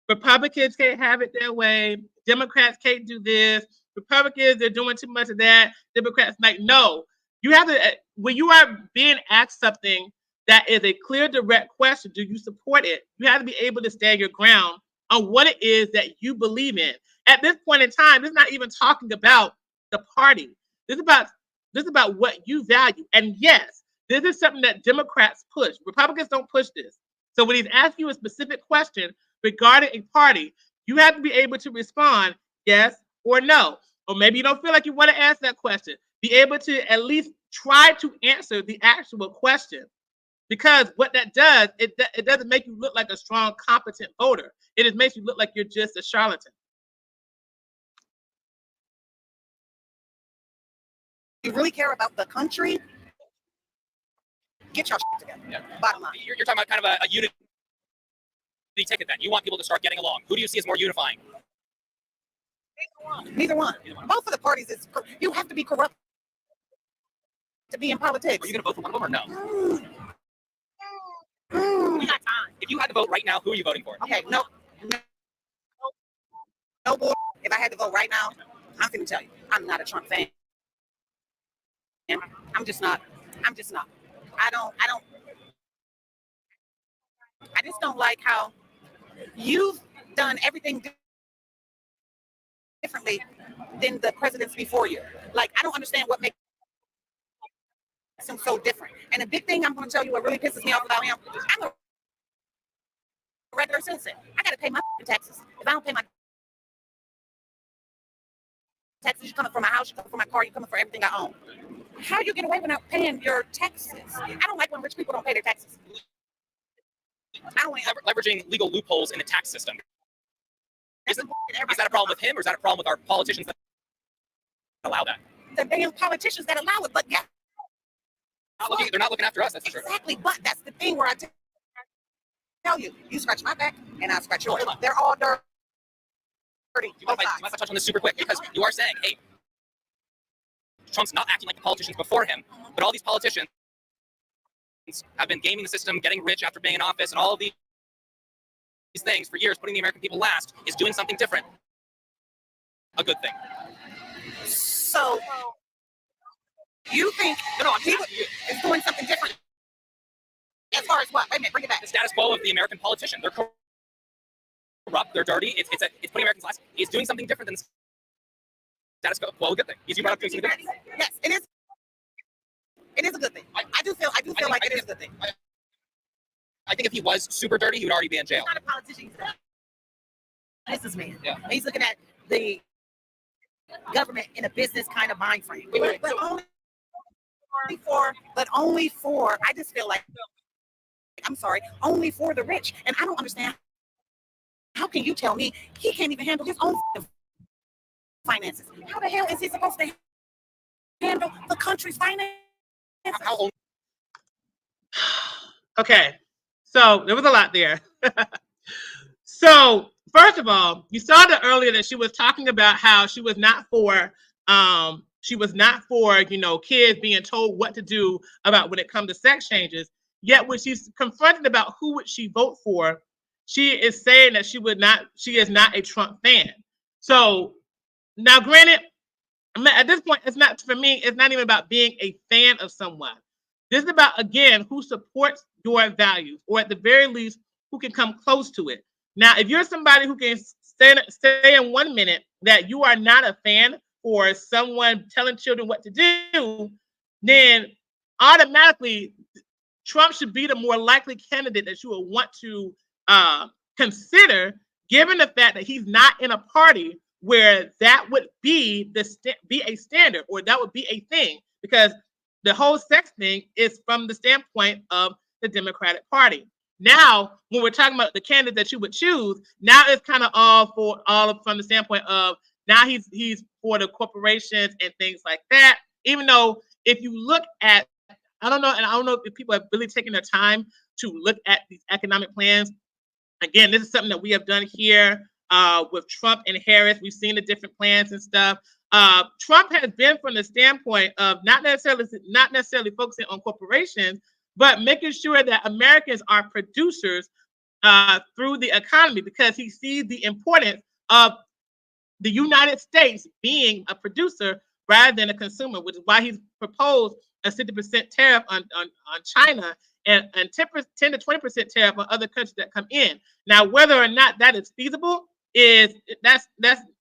Republicans can't have it their way, Democrats can't do this, Republicans, they're doing too much of that, Democrats like, no. You have to, when you are being asked something that is a clear, direct question, do you support it? You have to be able to stand your ground on what it is that you believe in. At this point in time, this is not even talking about the party. This is about what you value. And yes, This is something that Democrats push. Republicans don't push this. So when he's asking you a specific question regarding a party, you have to be able to respond yes or no. Or maybe you don't feel like you want to ask that question. Be able to at least try to answer the actual question. Because what that does, it doesn't make you look like a strong, competent voter. It just makes you look like you're just a charlatan. You really care about the country? Get your shit together. Yeah. Bottom line. You're talking about kind of a unity ticket then. You want people to start getting along. Who do you see as more unifying? Neither one. Both of the parties is you have to be corrupt to be in politics. Are you going to vote for one of them or no? We got time. If you had to vote right now, who are you voting for? Okay, no, boy. If I had to vote right now, I'm going to tell you, I'm not a Trump fan. I'm just not. I just don't like how you've done everything differently than the presidents before you. Like, I don't understand what makes him so different. And the big thing I'm going to tell you what really pisses me off about him, I'm a regular citizen. I got to pay my taxes. If I don't pay my taxes, you're coming for my house, you're coming for my car, you're coming for everything I own. How do you get away without paying your taxes? I don't like when rich people don't pay their taxes. I don't want leveraging legal loopholes in the tax system. Is that a problem with him, or is that a problem with our politicians that allow that? The damn politicians that allow it, but yeah. They're not looking after us, that's for sure. Exactly, but that's the thing where I tell you, you scratch my back and I scratch yours. They're all dirty. Do you mind if I touch on this super quick? Because you are saying, hey, Trump's not acting like the politicians before him, but all these politicians have been gaming the system, getting rich after being in office, and all of these things for years, putting the American people last, is doing something different. A good thing. So, you think he is doing something different? As far as what? Wait a minute, bring it back. The status quo of the American politician. They're corrupt, they're dirty, it's putting Americans last. He's doing something different than the status quo. A good thing. You brought up doing something different. Yes, it is. It is a good thing. I do feel like it is a good thing. I think if he was super dirty, he would already be in jail. He's not a politician. He's a businessman. Yeah. He's looking at the government in a business kind of mind frame. But only for, I just feel like, I'm sorry, only for the rich. And I don't understand. How can you tell me he can't even handle his own finances? How the hell is he supposed to handle the country's finances? Okay, so there was a lot there. So first of all, you saw that earlier that she was talking about how she was not for kids being told what to do about when it comes to sex changes. Yet when she's confronted about who would she vote for, she is saying that she is not a Trump fan. So now, granted, at this point, it's not even about being a fan of someone. This is about, again, who supports your values, or at the very least, who can come close to it. Now, if you're somebody who can say in 1 minute that you are not a fan for someone telling children what to do, then automatically Trump should be the more likely candidate that you will want to consider, given the fact that he's not in a party where that would be a standard, or that would be a thing, because the whole sex thing is from the standpoint of the Democratic Party. Now, when we're talking about the candidate that you would choose, now it's kind of all from the standpoint of now he's for the corporations and things like that. Even though if you look at, I don't know if people have really taken their time to look at these economic plans. Again, this is something that we have done here with Trump and Harris. We've seen the different plans and stuff. Trump has been from the standpoint of not necessarily focusing on corporations, but making sure that Americans are producers through the economy, because he sees the importance of the United States being a producer rather than a consumer, which is why he's proposed a 50% tariff on China and 10 to 20% tariff on other countries that come in. Now, whether or not that is feasible that's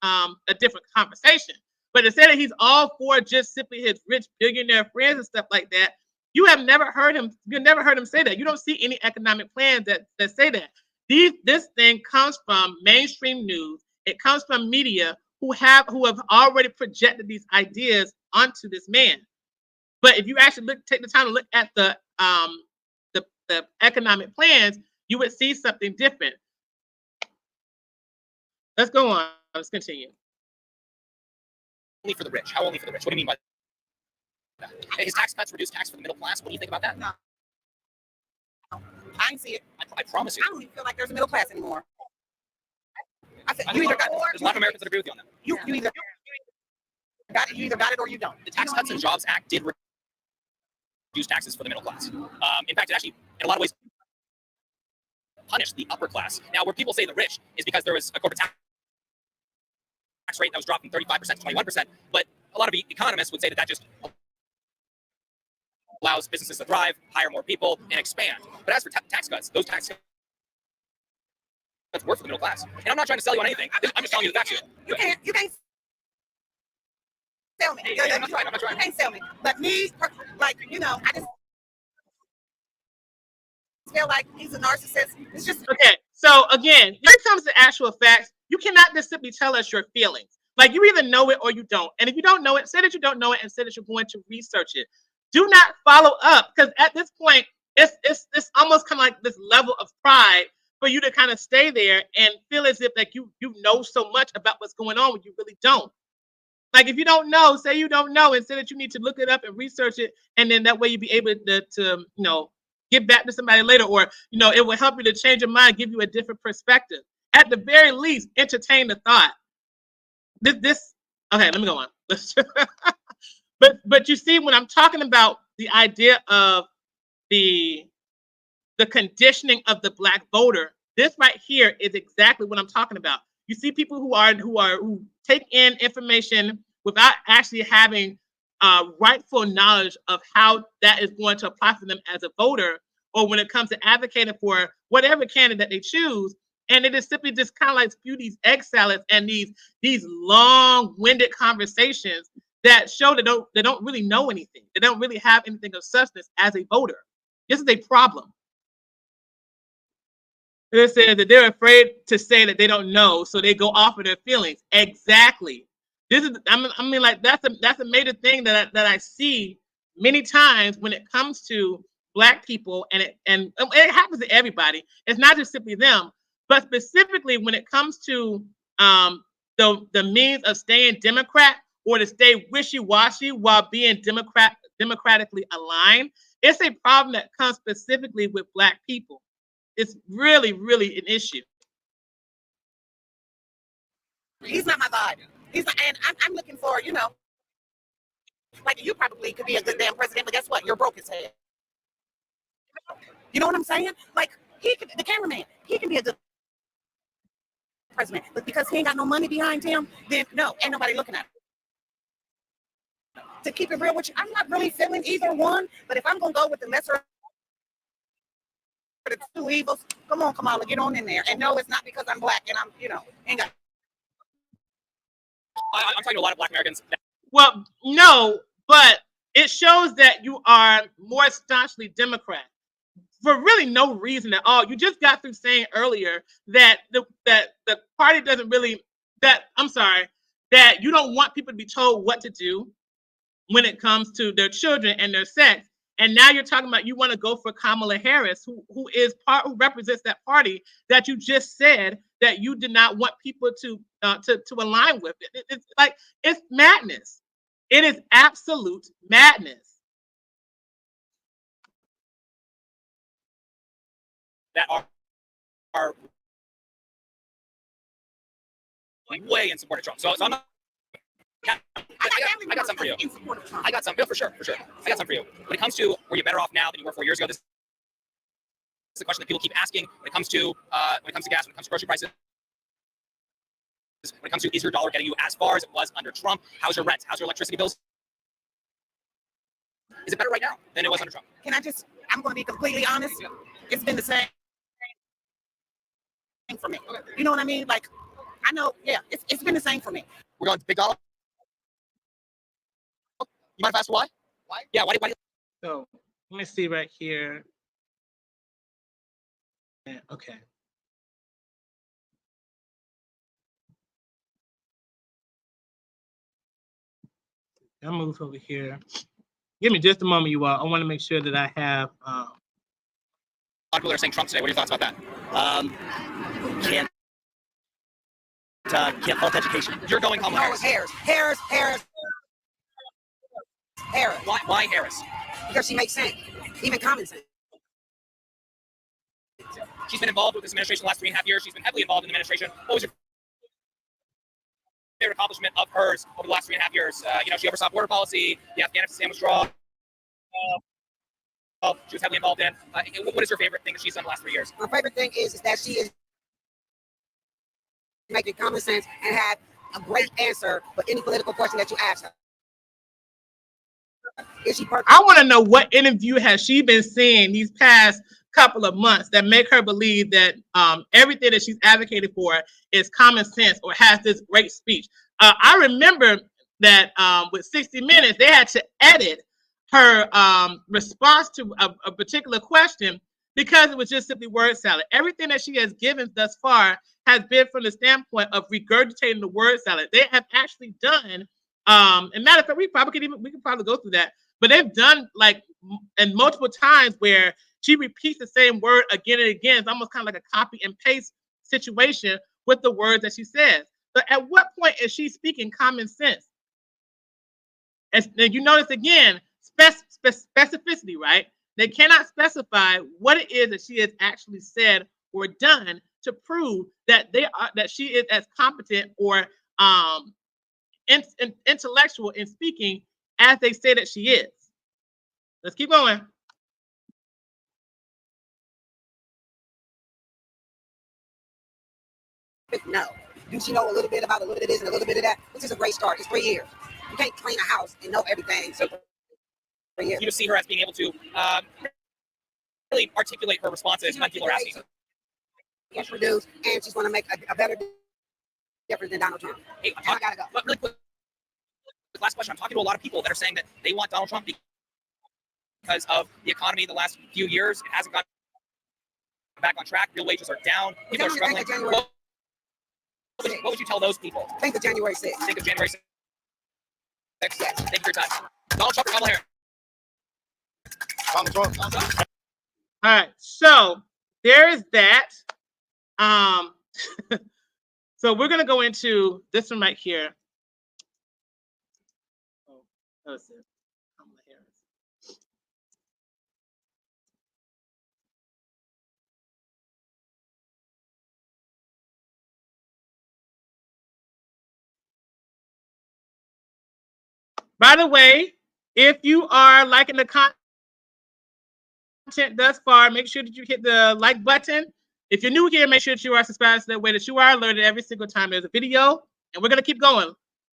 a different conversation. But to say that he's all for just simply his rich billionaire friends and stuff like that, You have never heard him. You never heard him say that. You don't see any economic plans that say that. This thing comes from mainstream news. It comes from media who have already projected these ideas onto this man. But if you actually take the time to look at the economic plans, you would see something different. Let's go on. Let's continue. Only for the rich. How only for the rich? What do you mean by that? His tax cuts reduce tax for the middle class. What do you think about that? No. I ain't see it. I promise you. I don't even feel like there's a middle class anymore. I said, There's a lot of Americans that agree with you on that. You either got it, or you don't. The Tax Cuts and Jobs Act did reduce taxes for the middle class. In fact, it actually, in a lot of ways, punished the upper class. Now, where people say the rich is because there was a corporate tax rate that was dropped from 35% to 21%. But a lot of economists would say that just allows businesses to thrive, hire more people, and expand. But as for tax cuts, those tax cuts work for the middle class. And I'm not trying to sell you on anything. I'm just telling you the facts here. You can't sell me. Hey, I'm not trying. You can't sell me. But me, like, I just feel like he's a narcissist. It's just okay. So again, when it comes to actual facts, you cannot just simply tell us your feelings. Like, you either know it or you don't. And if you don't know it, say that you don't know it and say that you're going to research it. Do not follow up, because at this point, it's almost kind of like this level of pride for you to kind of stay there and feel as if like you know so much about what's going on when you really don't. Like, if you don't know, say you don't know and say that you need to look it up and research it, and then that way you'll be able to get back to somebody later, or it will help you to change your mind, give you a different perspective. At the very least, entertain the thought. Okay, let me go on. But you see, when I'm talking about the idea of the conditioning of the Black voter, this right here is exactly what I'm talking about. You see people who take in information without actually having rightful knowledge of how that is going to apply for them as a voter, or when it comes to advocating for whatever candidate they choose. And it is simply just kind of like spew these egg salads and these long-winded conversations that show they don't really know anything. They don't really have anything of substance as a voter. This is a problem. They said that they're afraid to say that they don't know, so they go off of their feelings. Exactly. This is, I mean, like that's a major thing that I see many times when it comes to Black people, and it happens to everybody. It's not just simply them, but specifically when it comes to the means of staying Democrat, or to stay wishy-washy while being democratically aligned. It's a problem that comes specifically with Black people. It's really, really an issue. He's not my vibe. He's not, and I'm looking for, like, you probably could be a good damn president, but guess what? You're broke as hell. You know what I'm saying? Like, the cameraman, he can be a good president, but because he ain't got no money behind him, then no, ain't nobody looking at him. To keep it real with you, I'm not really feeling either one, but if I'm going to go with the lesser of the two evils, come on, Kamala, get on in there. And no, it's not because I'm Black and I'm, ain't got. I'm talking to a lot of Black Americans. Well, no, but it shows that you are more staunchly Democrat for really no reason at all. You just got through saying earlier that the party doesn't really, that you don't want people to be told what to do when it comes to their children and their sex. And now you're talking about you want to go for Kamala Harris, who represents that party that you just said that you did not want people to align with. It's like, it's madness. It is absolute madness. That are way in support of Trump. So I'm not. I got some for you. I got some, for sure. I got some for you. When it comes to, were you better off now than you were 4 years ago? This is a question that people keep asking. When it comes to gas, when it comes to grocery prices, when it comes to, is your dollar getting you as far as it was under Trump? How's your rent? How's your electricity bills? Is it better right now than it was under Trump? I'm going to be completely honest. It's been the same for me. You know what I mean? Like, I know, yeah, it's been the same for me. We're going to Big Dollar. You mind if I ask why? Why? Yeah, why? So Let me see right here. Yeah, okay. I'll move over here. Give me just a moment, you all. I want to make sure that I have. A lot of people are saying Trump today. What are your thoughts about that? Can't fault education. You're going Kamala No, it's Harris. Harris. Why Harris? Because she makes sense, even common sense. She's been involved with this administration the last 3.5 years. She's been heavily involved in the administration. What was your favorite accomplishment of hers over the last 3.5 years? She oversaw border policy, the Afghanistan sandwich draw. She was heavily involved in. What is your favorite thing that she's done the last 3 years? My favorite thing is that she is making common sense and had a great answer for any political question that you ask her. Is she perfect? I want to know what interview has she been seeing these past couple of months that make her believe that everything that she's advocated for is common sense or has this great speech. I remember that with 60 Minutes, they had to edit her response to a particular question because it was just simply word salad. Everything that she has given thus far has been from the standpoint of regurgitating the word salad. They have actually done, and matter of fact, we can probably go through that, but they've done and multiple times where she repeats the same word again and again. It's almost kind of like a copy and paste situation with the words that she says. But at what point is she speaking common sense? And you notice again, specificity, right? They cannot specify what it is that she has actually said or done to prove that she is as competent or intellectual in speaking as they say that she is. Let's keep going. No. Do she know a little bit about a little bit of this and a little bit of that? Which is a great start. It's 3 years. You can't clean a house and know everything. So 3 years. You just see her as being able to really articulate her responses when people are asking her. Introduce, and she's going to make a better difference than Donald Trump. Hey, I gotta go. But really quick, last question. I'm talking to a lot of people that are saying that they want Donald Trump because of the economy the last few years. It hasn't gone back on track. Real wages are down. People are struggling. What would you tell those people? Think of January 6th. Think of January 6th. Yes. Thank you for your time. Donald Trump or Kamala Harris? Donald Trump. All right, so there is that. So we're gonna go into this one right here. Oh, that's it. Kamala Harris. By the way, if you are liking the content thus far, make sure that you hit the like button. If you're new here, make sure that you are subscribed so that way that you are alerted every single time there's a video. And we're going to keep going.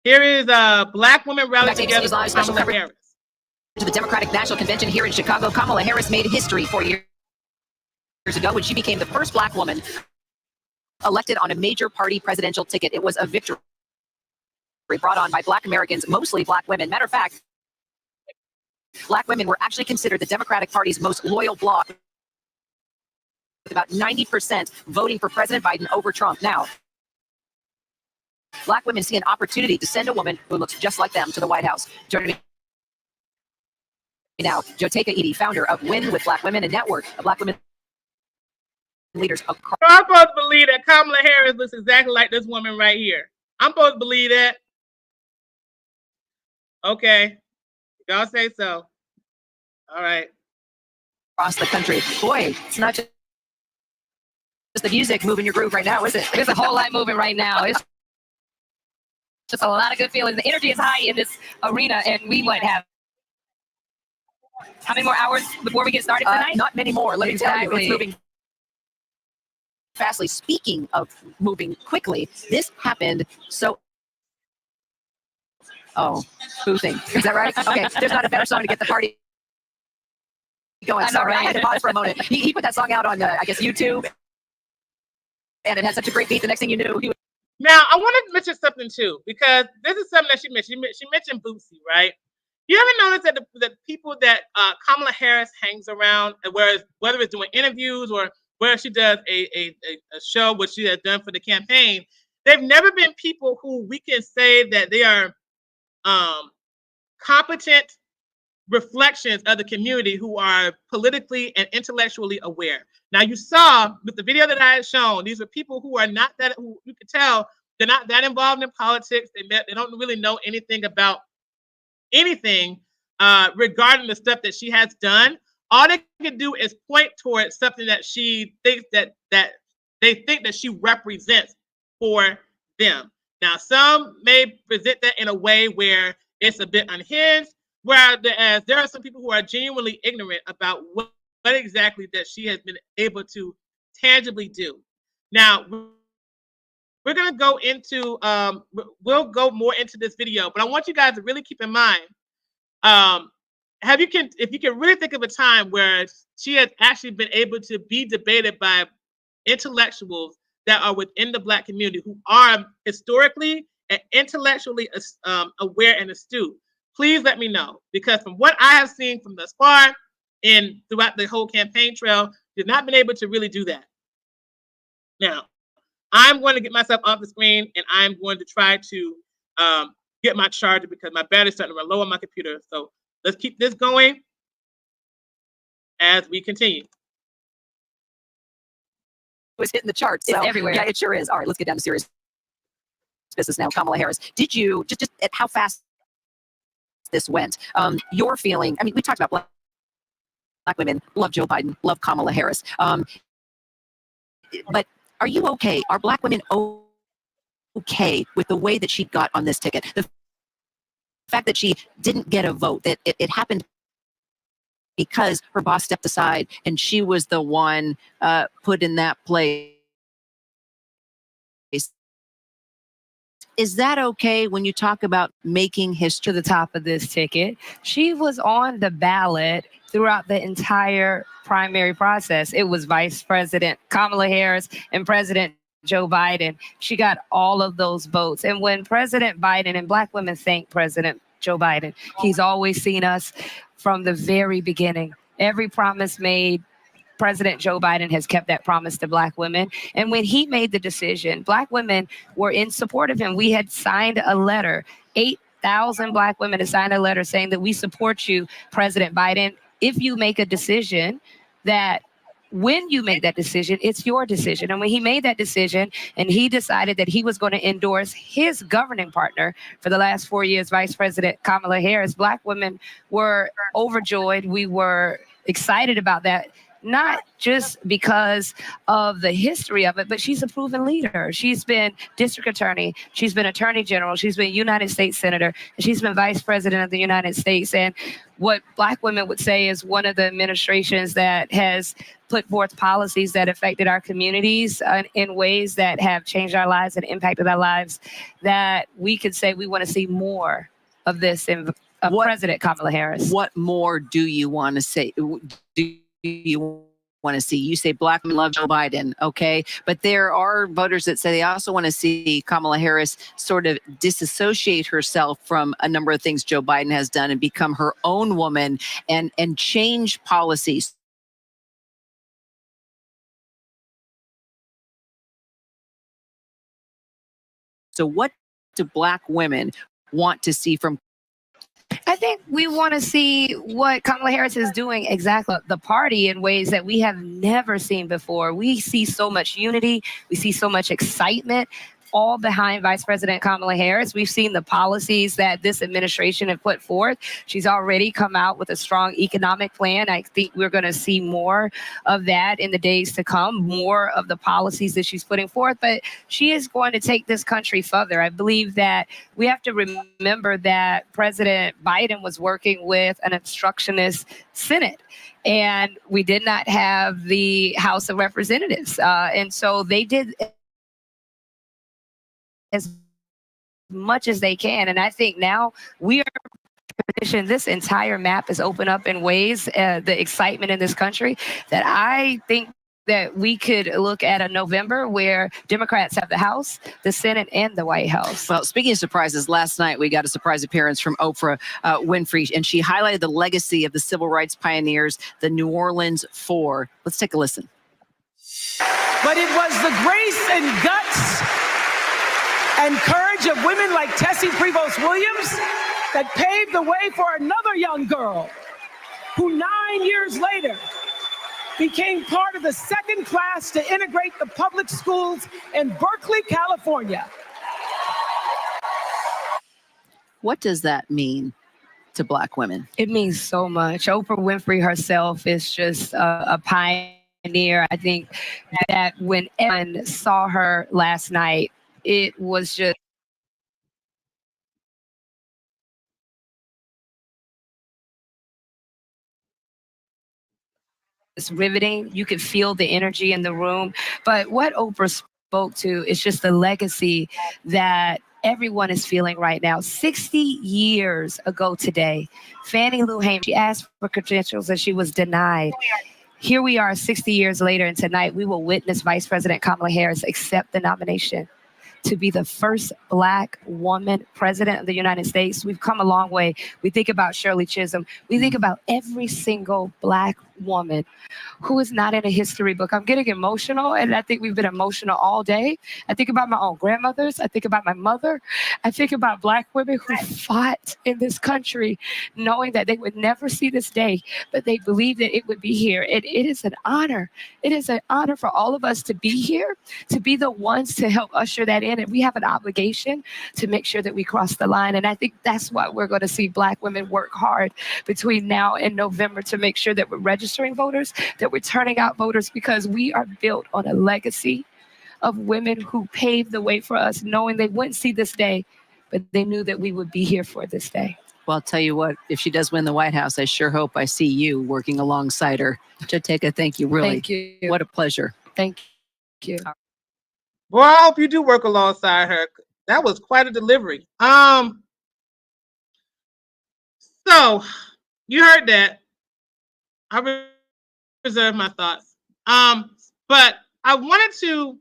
Here is a Black woman rally together for Kamala Harris. To the Democratic National Convention here in Chicago, Kamala Harris made history 4 years ago when she became the first Black woman elected on a major party presidential ticket. It was a victory brought on by Black Americans, mostly Black women. Matter of fact, Black women were actually considered the Democratic Party's most loyal bloc, with about 90% voting for President Biden over Trump. Now, Black women see an opportunity to send a woman who looks just like them to the White House. Joining me now, Joteka Edie, founder of Win with Black Women, a network of Black women leaders across. So I'm supposed to believe that Kamala Harris looks exactly like this woman right here. I'm supposed to believe that. Okay. Y'all say so. All right. Across the country. Boy, it's not just the music moving your groove right now, is it? There's a whole lot moving right now. It's just a lot of good feelings. The energy is high in this arena, and we might have how many more hours before we get started tonight? Not many more. Let me tell you, Exactly. it's moving fastly. Speaking of moving quickly, this happened so. Oh, boozing. Is that right? Okay, there's not a better song to get the party going. I know, Sorry, I right? had to pause for a moment. He put that song out on, I guess, YouTube, and it had such a great beat. The next thing you knew, he was. Now, I want to mention something too, because this is something that she mentioned. She mentioned Bootsy, right? You ever notice that the people that Kamala Harris hangs around, whether it's doing interviews or whether she does a show, which she has done for the campaign, they've never been people who we can say that they are competent reflections of the community who are politically and intellectually aware. Now, you saw with the video that I had shown, these are people who are not that, who you could tell they're not that involved in politics. They don't really know anything about anything regarding the stuff that she has done. All they can do is point towards something that she thinks that they think that she represents for them. Now, some may present that in a way where it's a bit unhinged, whereas there are some people who are genuinely ignorant about what exactly that she has been able to tangibly do. Now, we're going to go into, we'll go more into this video, but I want you guys to really keep in mind, if you can really think of a time where she has actually been able to be debated by intellectuals that are within the Black community who are historically and intellectually aware and astute, please let me know. Because from what I have seen from thus far and throughout the whole campaign trail, she's not been able to really do that. Now, I'm going to get myself off the screen and I'm going to try to get my charger because my battery's starting to run low on my computer. So let's keep this going as we continue. Was hitting the charts. It's so, everywhere. Yeah, it sure is. All right, let's get down to serious business now. Kamala Harris, did you just at how fast this went? Your feeling? I mean, we talked about black women love Joe Biden, love Kamala Harris. But are you okay? Are Black women okay with the way that she got on this ticket? The fact that she didn't get a vote, that it happened because her boss stepped aside and she was the one put in that place. Is that okay when you talk about making history? To the top of this ticket, she was on the ballot throughout the entire primary process. It was Vice President Kamala Harris and President Joe Biden. She got all of those votes. And when President Biden, and Black women thank President Joe Biden, he's always seen us from the very beginning. Every promise made, President Joe Biden has kept that promise to Black women. And when he made the decision, Black women were in support of him. We had signed a letter. 8,000 Black women had signed a letter saying that we support you, President Biden. If you make a decision, that when you make that decision, it's your decision. And when he made that decision and he decided that he was going to endorse his governing partner for the last 4 years, Vice President Kamala Harris, Black women were overjoyed. We were excited about that. Not just because of the history of it, but she's a proven leader. She's been district attorney. She's been attorney general. She's been United States senator. And she's been vice president of the United States. And what Black women would say is one of the administrations that has put forth policies that affected our communities in ways that have changed our lives and impacted our lives, that we could say we want to see more of this in President Kamala Harris. What more do you want to say? Do you want to see? You say Black women love Joe Biden, okay? But there are voters that say they also want to see Kamala Harris sort of disassociate herself from a number of things Joe Biden has done and become her own woman and change policies. So what do Black women want to see from? I think we want to see what Kamala Harris is doing exactly the party in ways that we have never seen before. We see so much unity. We see so much excitement, all behind Vice President Kamala Harris. We've seen the policies that this administration have put forth. She's already come out with a strong economic plan. I think we're going to see more of that in the days to come, more of the policies that she's putting forth. But she is going to take this country further. I believe that we have to remember that President Biden was working with an obstructionist Senate. And we did not have the House of Representatives. And so they did as much as they can. And I think now we are positioned, this entire map is open up in ways, the excitement in this country, that I think that we could look at a November where Democrats have the House, the Senate, and the White House. Well, speaking of surprises, last night we got a surprise appearance from Oprah Winfrey, and she highlighted the legacy of the civil rights pioneers, the New Orleans Four. Let's take a listen. But it was the grace and guts and courage of women like Tessie Prevost Williams that paved the way for another young girl who 9 years later became part of the second class to integrate the public schools in Berkeley, California. What does that mean to Black women? It means so much. Oprah Winfrey herself is just a pioneer. I think that when everyone saw her last night, it was just it's riveting. You could feel the energy in the room. But what Oprah spoke to is just the legacy that everyone is feeling right now. 60 years ago today, Fannie Lou Hamer, she asked for credentials and she was denied. Here we are 60 years later, and tonight we will witness Vice President Kamala Harris accept the nomination to be the first Black woman president of the United States. We've come a long way. We think about Shirley Chisholm. We think about every single Black woman who is not in a history book. I'm getting emotional, and I think we've been emotional all day. I think about my own grandmothers. I think about my mother. I think about Black women who fought in this country knowing that they would never see this day, but they believed that it would be here. It is an honor. It is an honor for all of us to be here, to be the ones to help usher that in. And we have an obligation to make sure that we cross the line. And I think that's why we're going to see Black women work hard between now and November to make sure that we're registering voters, that we're turning out voters, because we are built on a legacy of women who paved the way for us, knowing they wouldn't see this day, but they knew that we would be here for this day. Well, I'll tell you what, if she does win the White House, I sure hope I see you working alongside her. Choteka, thank you, really. Thank you. What a pleasure. Thank you. Well, I hope you do work alongside her. That was quite a delivery. So you heard that. I reserve my thoughts. But I wanted to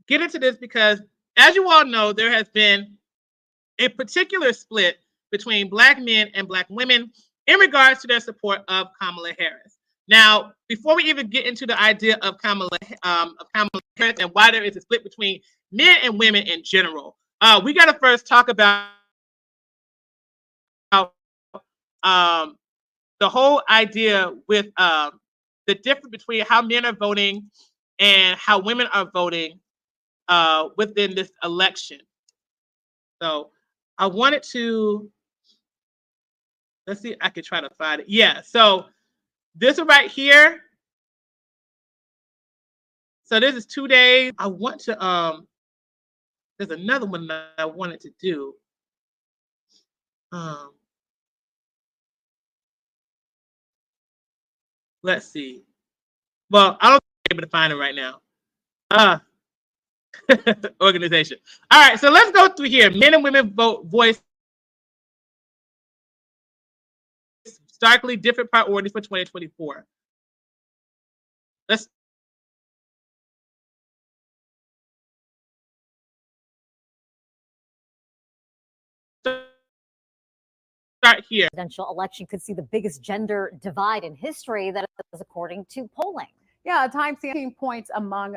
get into this because, as you all know, there has been a particular split between Black men and Black women in regards to their support of Kamala Harris. Now, before we even get into the idea of Kamala Harris and why there is a split between men and women in general, we got to first talk about the whole idea with the difference between how men are voting and how women are voting within this election. So I wanted to, let's see if I can try to find it. Yeah, so this one right here. So this is 2 days. I want to, there's another one that I wanted to do. Let's see. Well, I don't think I'm able to find it right now. Organization. All right, so let's go through here. Men and women voice starkly different priorities for 2024. Let's start here. Presidential election could see the biggest gender divide in history, that is according to polling. Yeah, Time 17 points among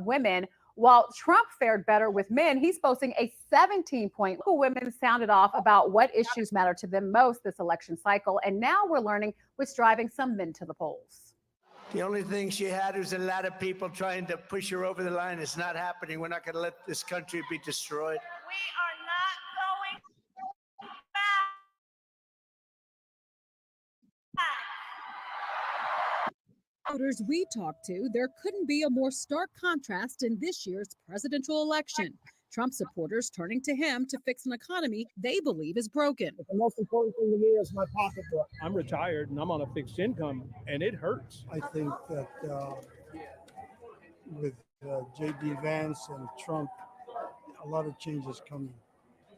women. While Trump fared better with men, he's boasting a 17-point. Local women sounded off about what issues matter to them most this election cycle, and now we're learning what's driving some men to the polls. The only thing she had was a lot of people trying to push her over the line. It's not happening. We're not going to let this country be destroyed. We are not going Voters we talked to, there couldn't be a more stark contrast in this year's presidential election. Trump supporters turning to him to fix an economy they believe is broken. The most important thing to me is my pocketbook. I'm retired and I'm on a fixed income, and it hurts. I think that with J.D. Vance and Trump, a lot of change is coming.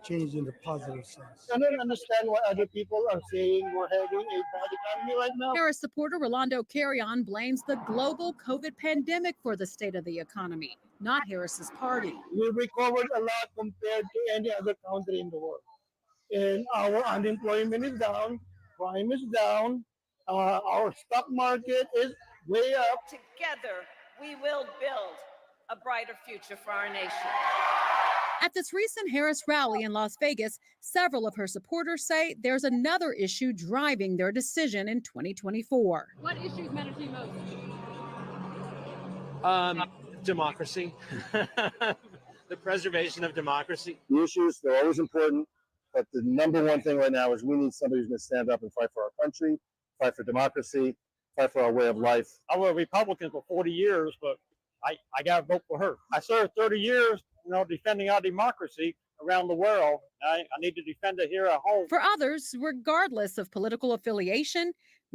change in the positive sense. I don't understand why other people are saying we're having a bad economy right now. Harris supporter Rolando Carrion blames the global COVID pandemic for the state of the economy, not Harris's party. We recovered a lot compared to any other country in the world. And our unemployment is down, crime is down, our stock market is way up. Together, we will build a brighter future for our nation. At this recent Harris rally in Las Vegas, several of her supporters say there's another issue driving their decision in 2024. What issues matter to you most? Democracy, the preservation of democracy. The issues, they're always important, but the number one thing right now is we need somebody who's going to stand up and fight for our country, fight for democracy, fight for our way of life. I was a Republican for 40 years, but I got to vote for her. I served 30 years, defending our democracy around the world. I need to defend it here at home. For others, regardless of political affiliation,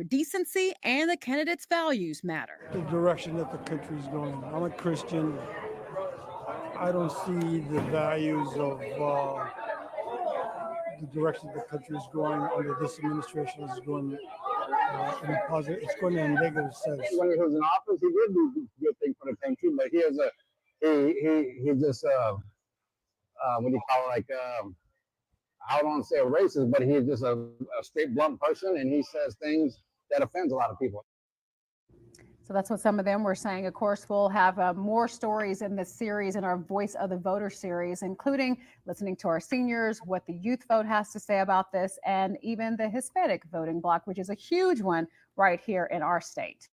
decency and the candidate's values matter. The direction that the country is going. I'm a Christian. I don't see the values of the direction the country is going under this administration is going in a positive. It's going in a negative sense. When he was in office, he did do good things for the country, but he just what do you call it, like I don't want to say a racist, but he's just a straight blunt person, and he says things that offends a lot of people. So that's what some of them were saying. Of course, we'll have more stories in this series, in our Voice of the Voter series, including listening to our seniors, what the youth vote has to say about this, and even the Hispanic voting bloc, which is a huge one right here in our state.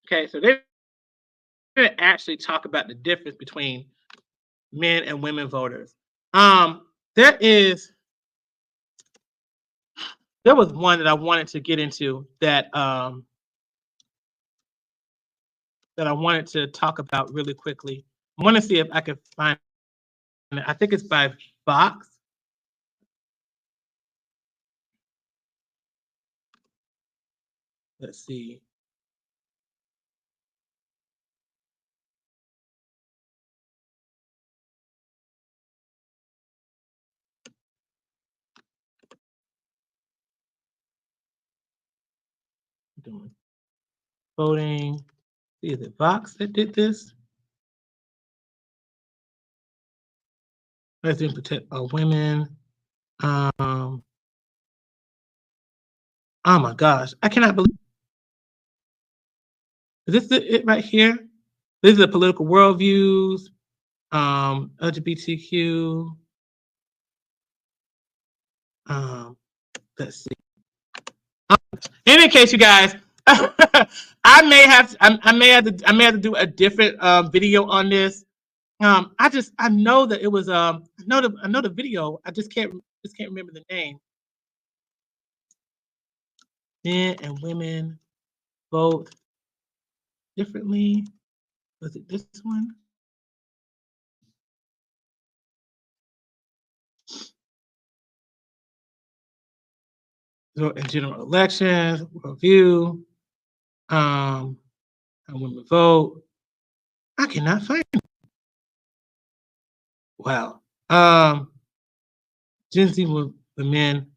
Okay, so they're going to actually talk about the difference between men and women voters. There was one that I wanted to get into that that I wanted to talk about really quickly. I want to see if I can find it. I think it's by Fox. Let's see. Doing voting. Is it Vox that did this? Let's protect women. Oh my gosh, I cannot believe. Is this it right here? This is the political worldviews, LGBTQ. Let's see. In any case, you guys, I may have to do a different video on this. I know that it was I know the video. I just can't remember the name. Men and women vote differently. Was it this one? So in general elections, review, how women vote. I cannot find it. Wow. Gen Z with the men.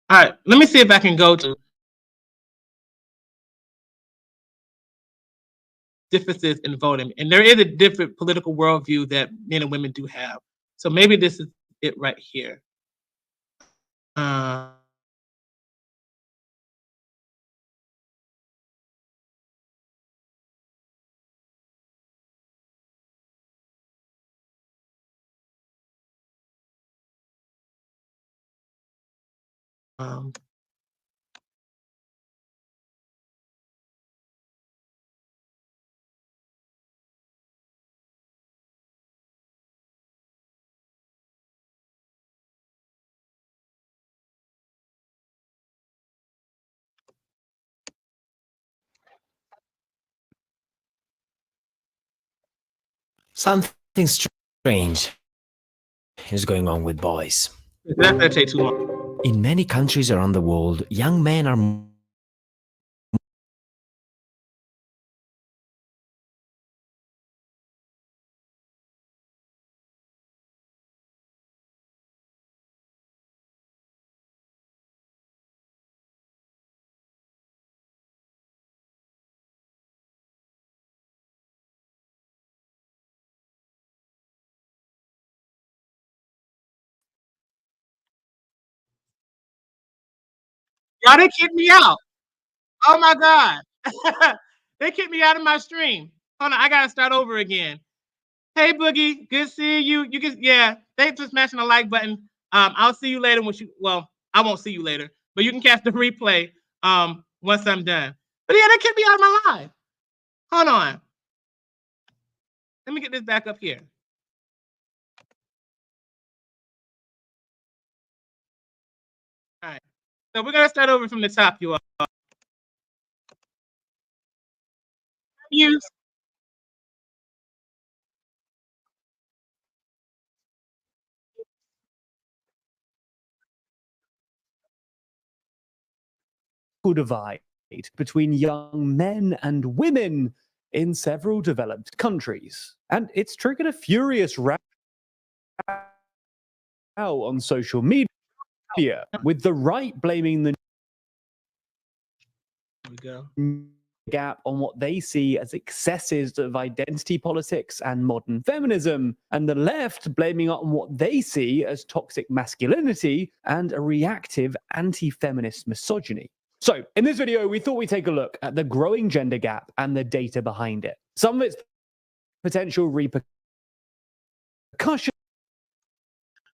All right, let me see if I can go to differences in voting. And there is a different political worldview that men and women do have. So maybe this is it right here. Something strange is going on with boys. It's not going to take too long. In many countries around the world, young men are Y'all, they kicked me out. Oh my God. They kicked me out of my stream. Hold on, I gotta start over again. Hey Boogie, good seeing you. You can, yeah, thanks for smashing the like button. I'll see you later well, I won't see you later, but you can catch the replay once I'm done. But yeah, they kicked me out of my live. Hold on. Let me get this back up here. All right. So we're gonna start over from the top, you all. Use divide between young men and women in several developed countries. And it's triggered a furious row on social media, with the right blaming the gap on what they see as excesses of identity politics and modern feminism, and the left blaming it on what they see as toxic masculinity and a reactive anti-feminist misogyny. So, in this video, we thought we'd take a look at the growing gender gap and the data behind it. Some of its potential repercussions.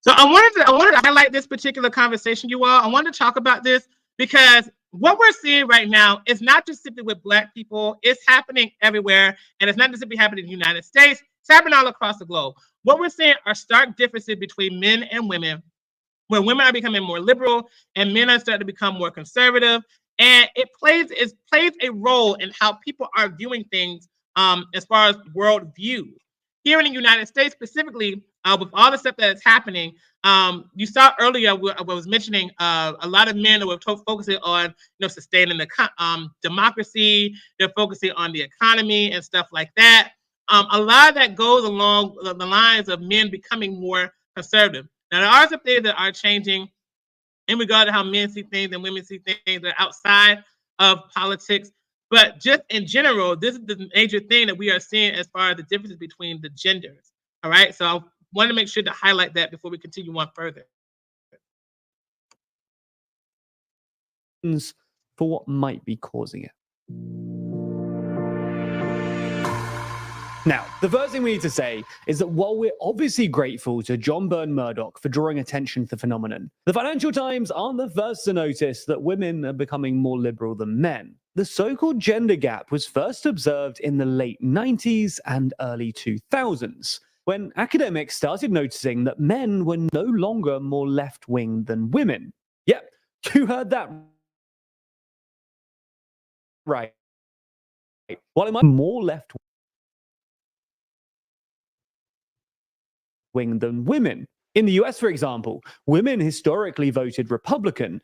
So I wanted to highlight this particular conversation, you all. I wanted to talk about this because what we're seeing right now is not just simply with Black people. It's happening everywhere, and it's not just simply happening in the United States. It's happening all across the globe. What we're seeing are stark differences between men and women, where women are becoming more liberal and men are starting to become more conservative. And it plays a role in how people are viewing things as far as world views. Here in the United States specifically, with all the stuff that is happening, you saw earlier I was mentioning a lot of men were focusing on sustaining the democracy. They're focusing on the economy and stuff like that. A lot of that goes along the lines of men becoming more conservative. Now, there are some things that are changing in regard to how men see things and women see things that are outside of politics. But just in general, this is the major thing that we are seeing as far as the differences between the genders. All right. So I want to make sure to highlight that before we continue on further. For what might be causing it. Now, the first thing we need to say is that while we're obviously grateful to John Byrne Murdoch for drawing attention to the phenomenon, the Financial Times aren't the first to notice that women are becoming more liberal than men. The so-called gender gap was first observed in the late 90s and early 2000s, when academics started noticing that men were no longer more left-wing than women. Yep, you heard that right. While it might be more left-wing than women. In the US, for example, women historically voted Republican,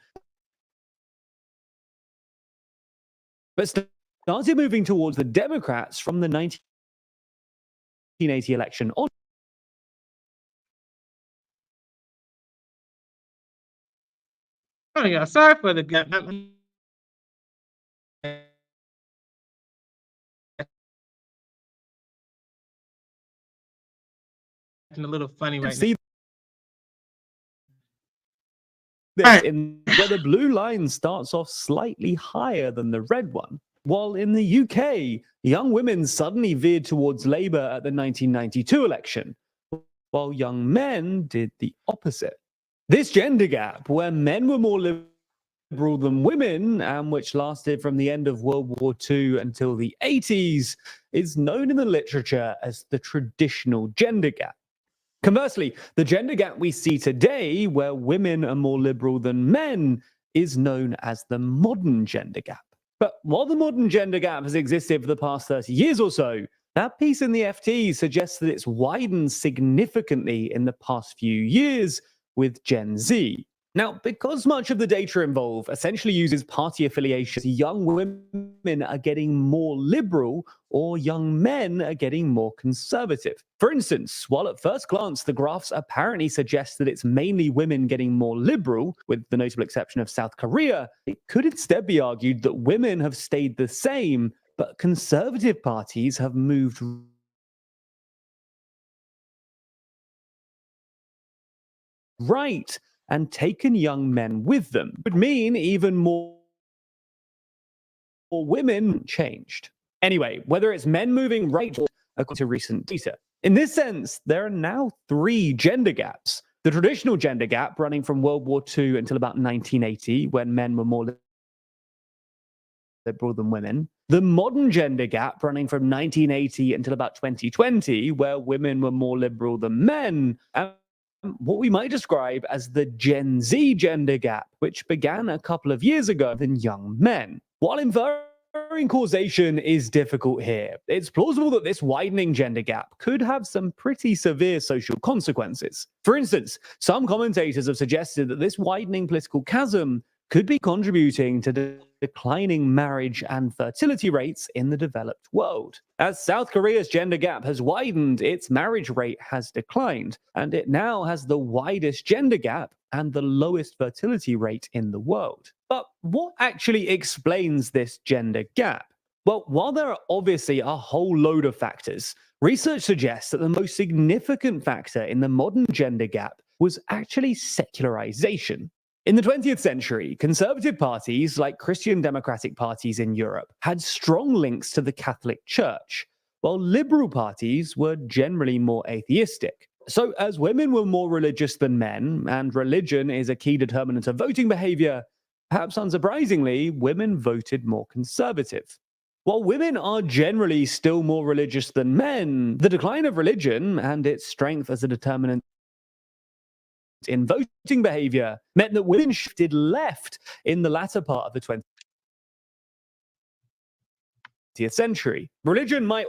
but started moving towards the Democrats from the 1980 election on. Oh yeah, sorry for the gap. A little funny right now. Where the blue line starts off slightly higher than the red one. While in the UK, young women suddenly veered towards Labour at the 1992 election, while young men did the opposite. This gender gap, where men were more liberal than women, and which lasted from the end of World War II until the 80s, is known in the literature as the traditional gender gap. Conversely, the gender gap we see today, where women are more liberal than men, is known as the modern gender gap. But while the modern gender gap has existed for the past 30 years or so, that piece in the FT suggests that it's widened significantly in the past few years with Gen Z. Now, because much of the data involved essentially uses party affiliations, young women are getting more liberal or young men are getting more conservative. For instance, while at first glance the graphs apparently suggest that it's mainly women getting more liberal, with the notable exception of South Korea, it could instead be argued that women have stayed the same, but conservative parties have moved right and taken young men with them. It would mean even more women changed. Anyway, whether it's men moving right according to recent data. In this sense, there are now 3 gender gaps. The traditional gender gap running from World War II until about 1980, when men were more liberal than women. The modern gender gap running from 1980 until about 2020, where women were more liberal than men. And what we might describe as the Gen Z gender gap, which began a couple of years ago than young men. While inferring causation is difficult here, it's plausible that this widening gender gap could have some pretty severe social consequences. For instance, some commentators have suggested that this widening political chasm could be contributing to the declining marriage and fertility rates in the developed world. As South Korea's gender gap has widened, its marriage rate has declined, and it now has the widest gender gap and the lowest fertility rate in the world. But what actually explains this gender gap? Well, while there are obviously a whole load of factors, research suggests that the most significant factor in the modern gender gap was actually secularization. In the 20th century, conservative parties, like Christian democratic parties in Europe, had strong links to the Catholic Church, while liberal parties were generally more atheistic. So, as women were more religious than men, and religion is a key determinant of voting behavior, perhaps unsurprisingly, women voted more conservative. While women are generally still more religious than men, the decline of religion and its strength as a determinant in voting behavior meant that women shifted left in the latter part of the 20th century. Religion might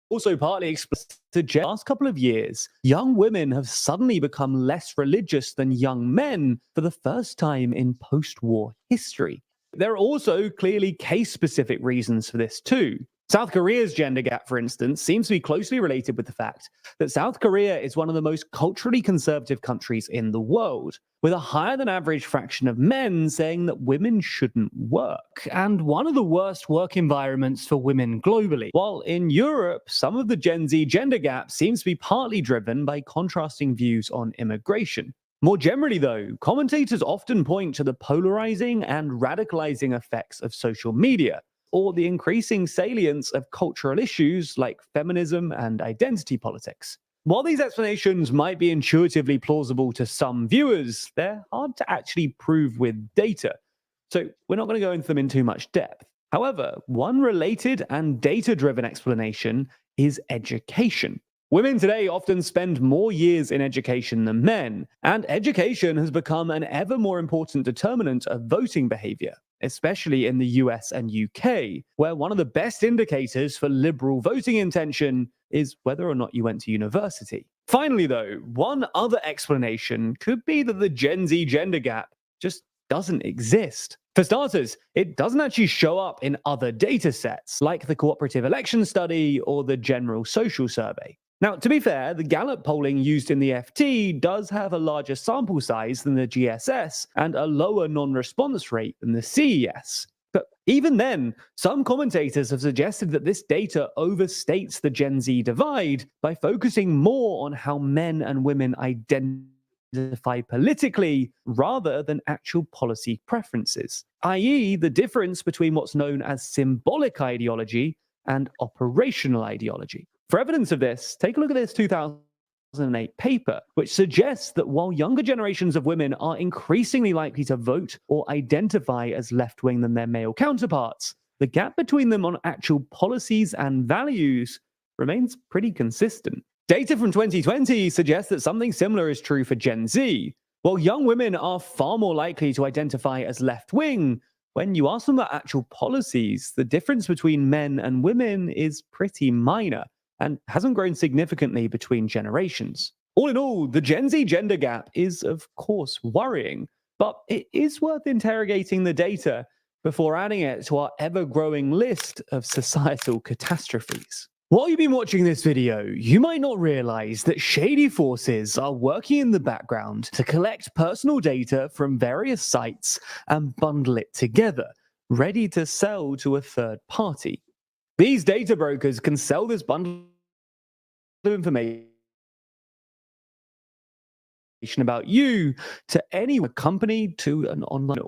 also partly explain the last couple of years, young women have suddenly become less religious than young men for the first time in post-war history. There are also clearly case-specific reasons for this too. South Korea's gender gap, for instance, seems to be closely related with the fact that South Korea is one of the most culturally conservative countries in the world, with a higher than average fraction of men saying that women shouldn't work, and one of the worst work environments for women globally. While in Europe, some of the Gen Z gender gap seems to be partly driven by contrasting views on immigration. More generally, though, commentators often point to the polarizing and radicalizing effects of social media, or the increasing salience of cultural issues like feminism and identity politics. While these explanations might be intuitively plausible to some viewers, they're hard to actually prove with data, so we're not going to go into them in too much depth. However, one related and data-driven explanation is education. Women today often spend more years in education than men, and education has become an ever more important determinant of voting behavior, especially in the US and UK, where one of the best indicators for liberal voting intention is whether or not you went to university. Finally, though, one other explanation could be that the Gen Z gender gap just doesn't exist. For starters, it doesn't actually show up in other data sets, like the Cooperative Election Study or the General Social Survey. Now, to be fair, the Gallup polling used in the FT does have a larger sample size than the GSS and a lower non-response rate than the CES. But even then, some commentators have suggested that this data overstates the Gen Z divide by focusing more on how men and women identify politically rather than actual policy preferences, i.e. the difference between what's known as symbolic ideology and operational ideology. For evidence of this, take a look at this 2008 paper, which suggests that while younger generations of women are increasingly likely to vote or identify as left-wing than their male counterparts, the gap between them on actual policies and values remains pretty consistent. Data from 2020 suggests that something similar is true for Gen Z. While young women are far more likely to identify as left-wing, when you ask them about actual policies, the difference between men and women is pretty minor and hasn't grown significantly between generations. All in all, the Gen Z gender gap is, of course, worrying, but it is worth interrogating the data before adding it to our ever-growing list of societal catastrophes. While you've been watching this video, you might not realize that shady forces are working in the background to collect personal data from various sites and bundle it together, ready to sell to a third party. These data brokers can sell this bundle of information about you to any company to an online.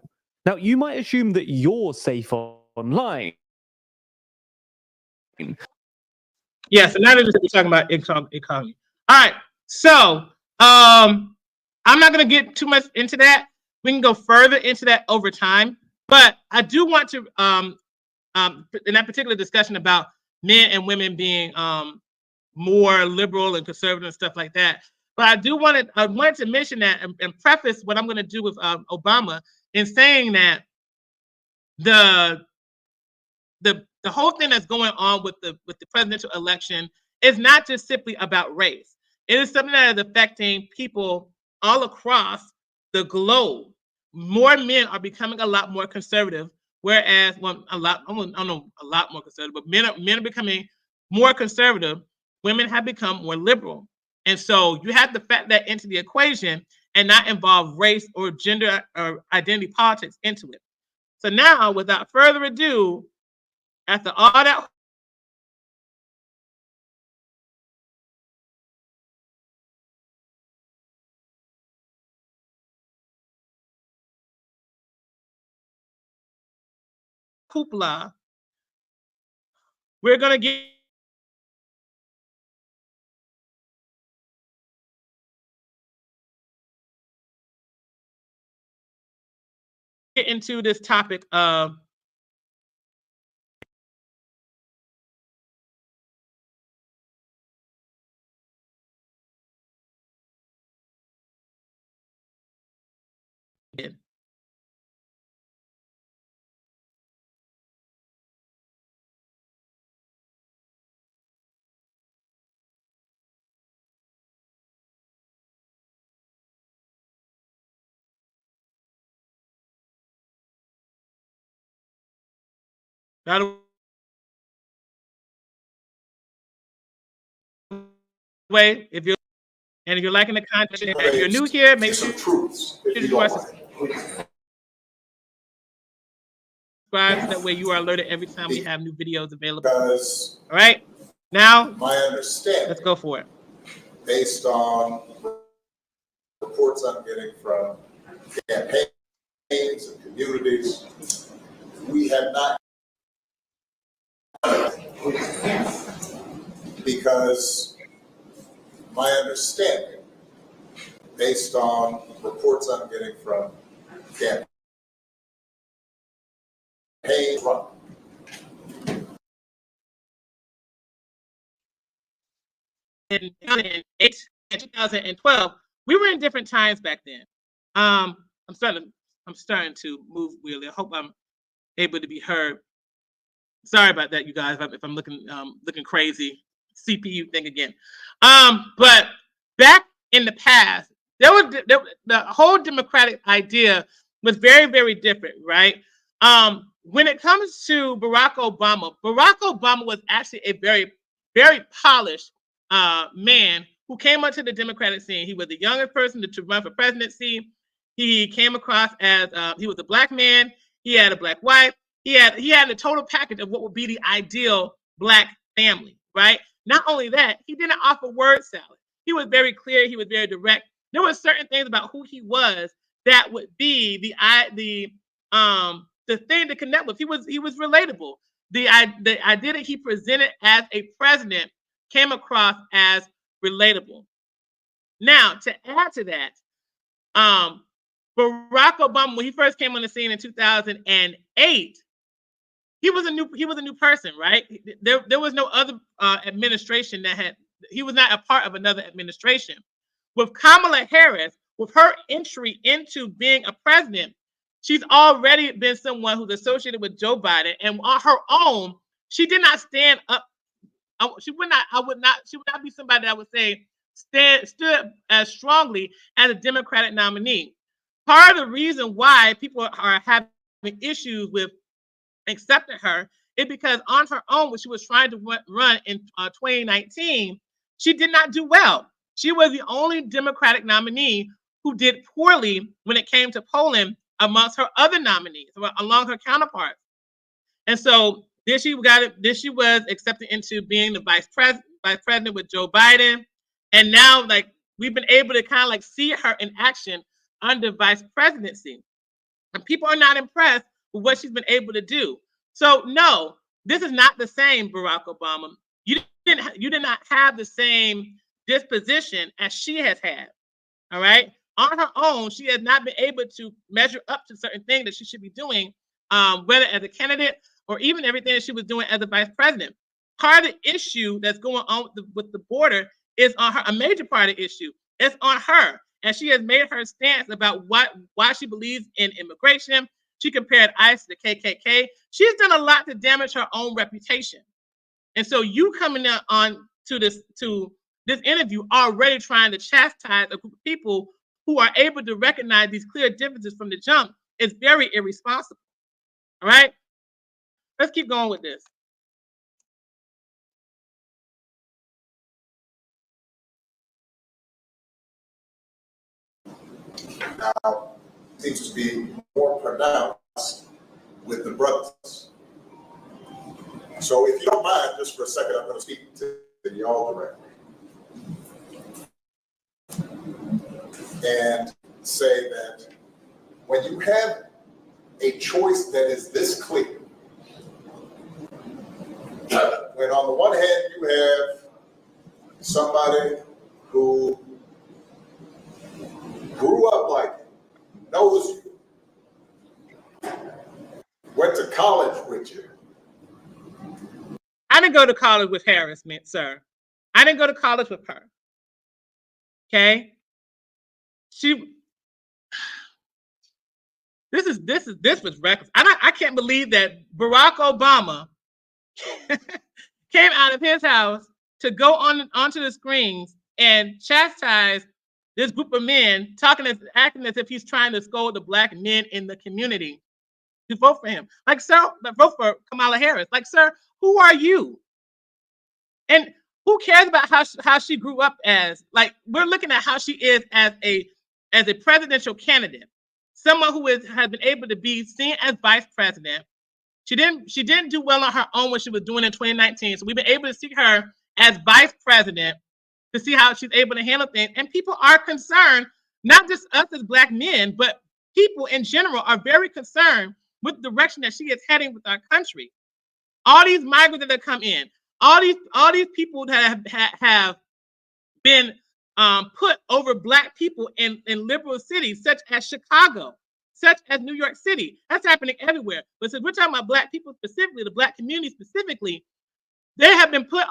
Now, you might assume that you're safe online. Yeah, so now that we're talking about economy. All right, so I'm not going to get too much into that. We can go further into that over time, but I do want to in that particular discussion about men and women being more liberal and conservative and stuff like that. But I wanted to mention that and preface what I'm going to do with Obama in saying that the whole thing that's going on with the presidential election is not just simply about race. It is something that is affecting people all across the globe. More men are becoming a lot more conservative, whereas I don't know a lot more conservative, but men are becoming more conservative. Women have become more liberal, and so you have to factor that into the equation and not involve race or gender or identity politics into it. So now, without further ado, after all that hoopla, we're going to get into this topic of by the way, if you're liking the content, if you're new here, make sure to do our subscribe so that way you are alerted every time we have new videos available. All right, now my understanding, let's go for it. Based on reports I'm getting from campaigns and communities, we have not, because my understanding, based on reports I'm getting from campaigns, in 2008 and 2012, we were in different times back then. I'm starting to move weirdly. I hope I'm able to be heard. Sorry about that, you guys. If I'm looking crazy, CPU thing again. But back in the past, the whole democratic idea was very, very different, right? When it comes to Barack Obama was actually a very, very polished man who came onto the Democratic scene. He was the youngest person to run for presidency. He came across as he was a black man. He had a black wife. He had a total package of what would be the ideal black family, right? Not only that, he didn't offer word salad. He was very clear. He was very direct. There were certain things about who he was that would be the thing to connect with. He was relatable. The idea that he presented as a president came across as relatable. Now, to add to that, Barack Obama, when he first came on the scene in 2008, he was a new person, right? There was no other administration he was not a part of another administration. With Kamala Harris, with her entry into being a president, she's already been someone who's associated with Joe Biden, and on her own, she did not stand up. She would not be somebody that I would say stood as strongly as a Democratic nominee. Part of the reason why people are having issues with accepting her is because on her own, when she was trying to run in 2019, she did not do well. She was the only Democratic nominee who did poorly when it came to polling amongst her other nominees, along her counterparts. And so then she was accepted into being the vice president with Joe Biden. And now, like, we've been able to kind of like see her in action under vice presidency. And people are not impressed with what she's been able to do. So no, this is not the same, Barack Obama. You did not have the same disposition as she has had. All right. On her own, she has not been able to measure up to certain things that she should be doing, whether as a candidate or even everything that she was doing as a vice president. Part of the issue that's going on with the border is on her. A major part of the issue is on her. And she has made her stance about why she believes in immigration. She compared ICE to the KKK. She's done a lot to damage her own reputation. And so you coming on to this interview already trying to chastise a group of people who are able to recognize these clear differences from the jump is very irresponsible. All right? Let's keep going with this. Now, seems to be more pronounced with the brothers. So if you don't mind, just for a second, I'm going to speak to y'all directly and say that when you have a choice that is this clear, when on the one hand you have somebody who grew up like you, knows you, went to college with you. I didn't go to college with Harris, sir. I didn't go to college with her. Okay? This was reckless. I can't believe that Barack Obama came out of his house to go onto the screens and chastise this group of men, acting as if he's trying to scold the black men in the community to vote for him. Like, sir, vote for Kamala Harris. Like, sir, who are you? And who cares about how she grew up as? Like, we're looking at how she is as a presidential candidate, someone who has been able to be seen as vice president. She didn't do well on her own what she was doing in 2019. So we've been able to see her as vice president to see how she's able to handle things. And people are concerned, not just us as black men, but people in general are very concerned with the direction that she is heading with our country. All these migrants that have come in, all these people that have been put over black people in liberal cities such as Chicago, such as New York City. That's happening everywhere. But since we're talking about black people specifically, the black community specifically, they have been put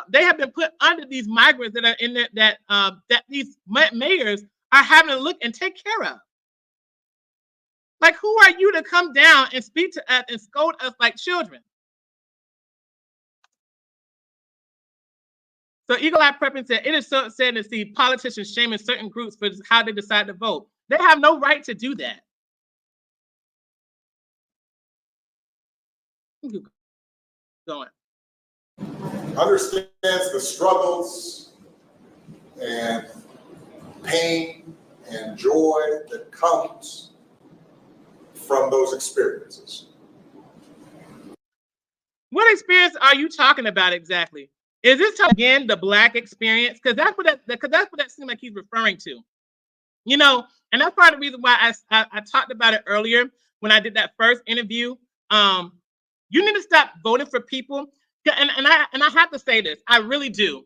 under these migrants that are in that these mayors are having to look and take care of. Like, who are you to come down and speak to us and scold us like children? So Eagle Eye Prepping said, it is so sad to see politicians shaming certain groups for how they decide to vote. They have no right to do that. Going. Understands the struggles and pain and joy that comes from those experiences. What experience are you talking about exactly? Is this again the black experience? Because that's what that seemed like he's referring to. You know, and that's part of the reason why I talked about it earlier when I did that first interview. You need to stop voting for people. And I have to say this, I really do.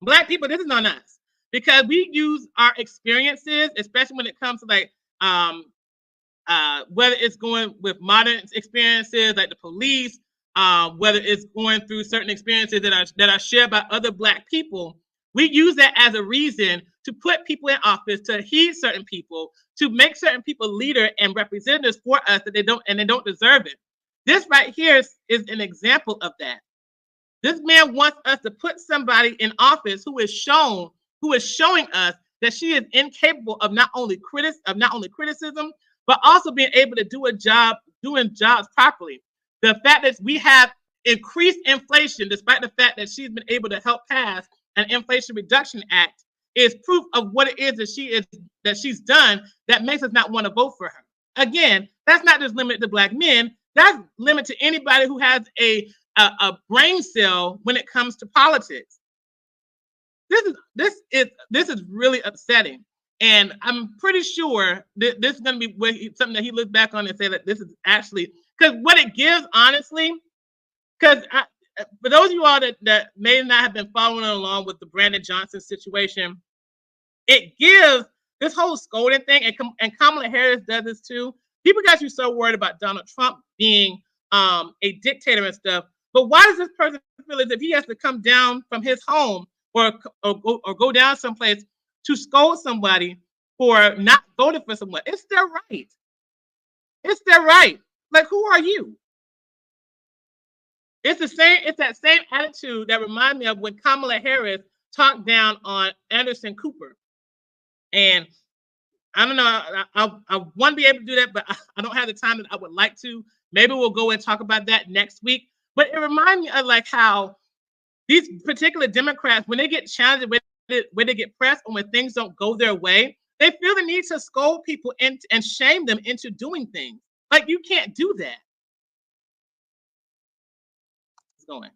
Black people, this is on us. Because we use our experiences, especially when it comes to like whether it's going with modern experiences like the police, whether it's going through certain experiences that are shared by other black people, we use that as a reason to put people in office, to heed certain people, to make certain people leader and representatives for us that they don't deserve it. This right here is an example of that. This man wants us to put somebody in office who is showing us that she is incapable of not only criticism, but also being able to doing jobs properly. The fact that we have increased inflation, despite the fact that she's been able to help pass an Inflation Reduction Act, is proof of what it is that she's done that makes us not want to vote for her. Again, that's not just limited to black men. That's limited to anybody who has a brain cell when it comes to politics. this is really upsetting. And I'm pretty sure this is going to be something that he looks back on and say that this is actually, because what it gives, honestly, because for those of you all that may not have been following along with the Brandon Johnson situation, it gives this whole scolding thing, and Kamala Harris does this too. People got you so worried about Donald Trump being a dictator and stuff, but why does this person feel as if he has to come down from his home or go down someplace to scold somebody for not voting for someone? It's their right. It's their right. Like, who are you? It's that same attitude that reminds me of when Kamala Harris talked down on Anderson Cooper. And I don't know, I want to be able to do that, but I don't have the time that I would like to. Maybe we'll go and talk about that next week. But it reminds me of like how these particular Democrats, when they get challenged, when they get pressed, and when things don't go their way, they feel the need to scold people and shame them into doing things. Like, you can't do that. It's going.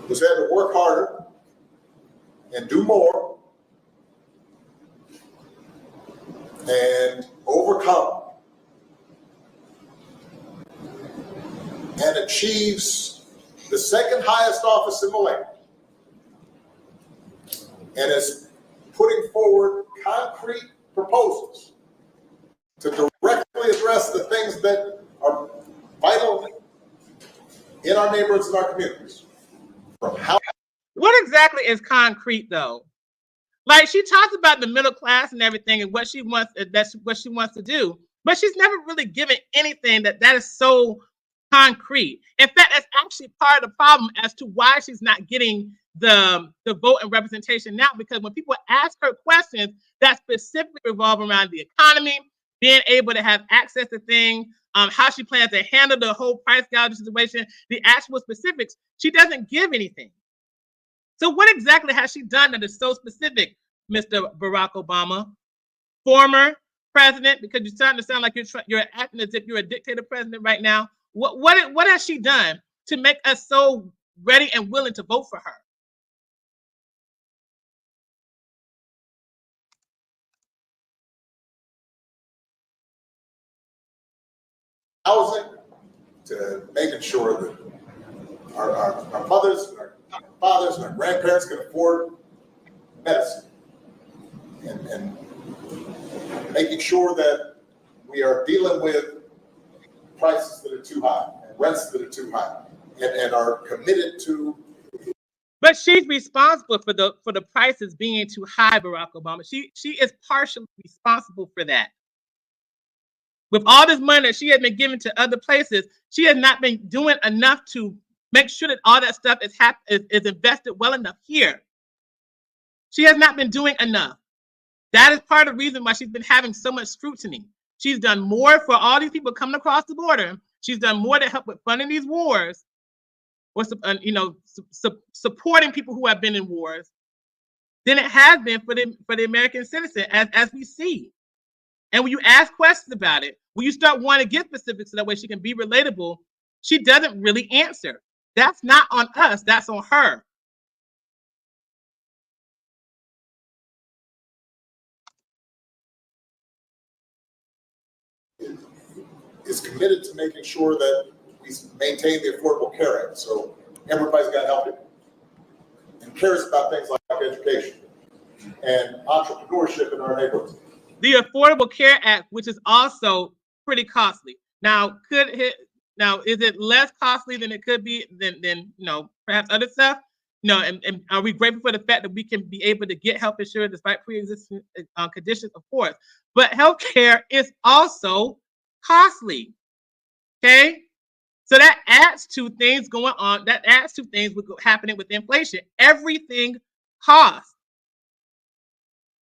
Just had to work harder and do more and overcome and achieves the second highest office in the land and is putting forward concrete proposals to directly address the things that are vital in our neighborhoods and our communities. What exactly is concrete, though? Like, she talks about the middle class and everything and what she wants, that's what she wants to do, but she's never really given anything that is so concrete. In fact, that's actually part of the problem as to why she's not getting the vote and representation now, because when people ask her questions that specifically revolve around the economy, being able to have access to things, how she plans to handle the whole price gouging situation, the actual specifics, she doesn't give anything. So what exactly has she done that is so specific, Mr. Barack Obama, former president? Because you're starting to sound like you're acting as if you're a dictator president right now. What has she done to make us so ready and willing to vote for her? Housing, to making sure that our mothers, our fathers, and our grandparents can afford medicine, and making sure that we are dealing with prices that are too high and rents that are too high, and are committed to. But she's responsible for the prices being too high, Barack Obama. She is partially responsible for that. With all this money that she has been given to other places, she has not been doing enough to make sure that all that stuff is invested well enough here. She has not been doing enough. That is part of the reason why she's been having so much scrutiny. She's done more for all these people coming across the border. She's done more to help with funding these wars, or supporting people who have been in wars, than it has been for the American citizen, as we see. And when you ask questions about it, when you start wanting to get specifics so that way she can be relatable, she doesn't really answer. That's not on us, that's on her. Is committed to making sure that we maintain the Affordable Care Act, so everybody's got help, and cares about things like education and entrepreneurship in our neighborhoods. The Affordable Care Act, which is also pretty costly. Now, is it less costly than it could be than perhaps other stuff? No, and are we grateful for the fact that we can be able to get health insurance despite pre-existing conditions? Of course, but healthcare is also costly. Okay, so that adds to things going on. That adds to things happening with inflation. Everything costs.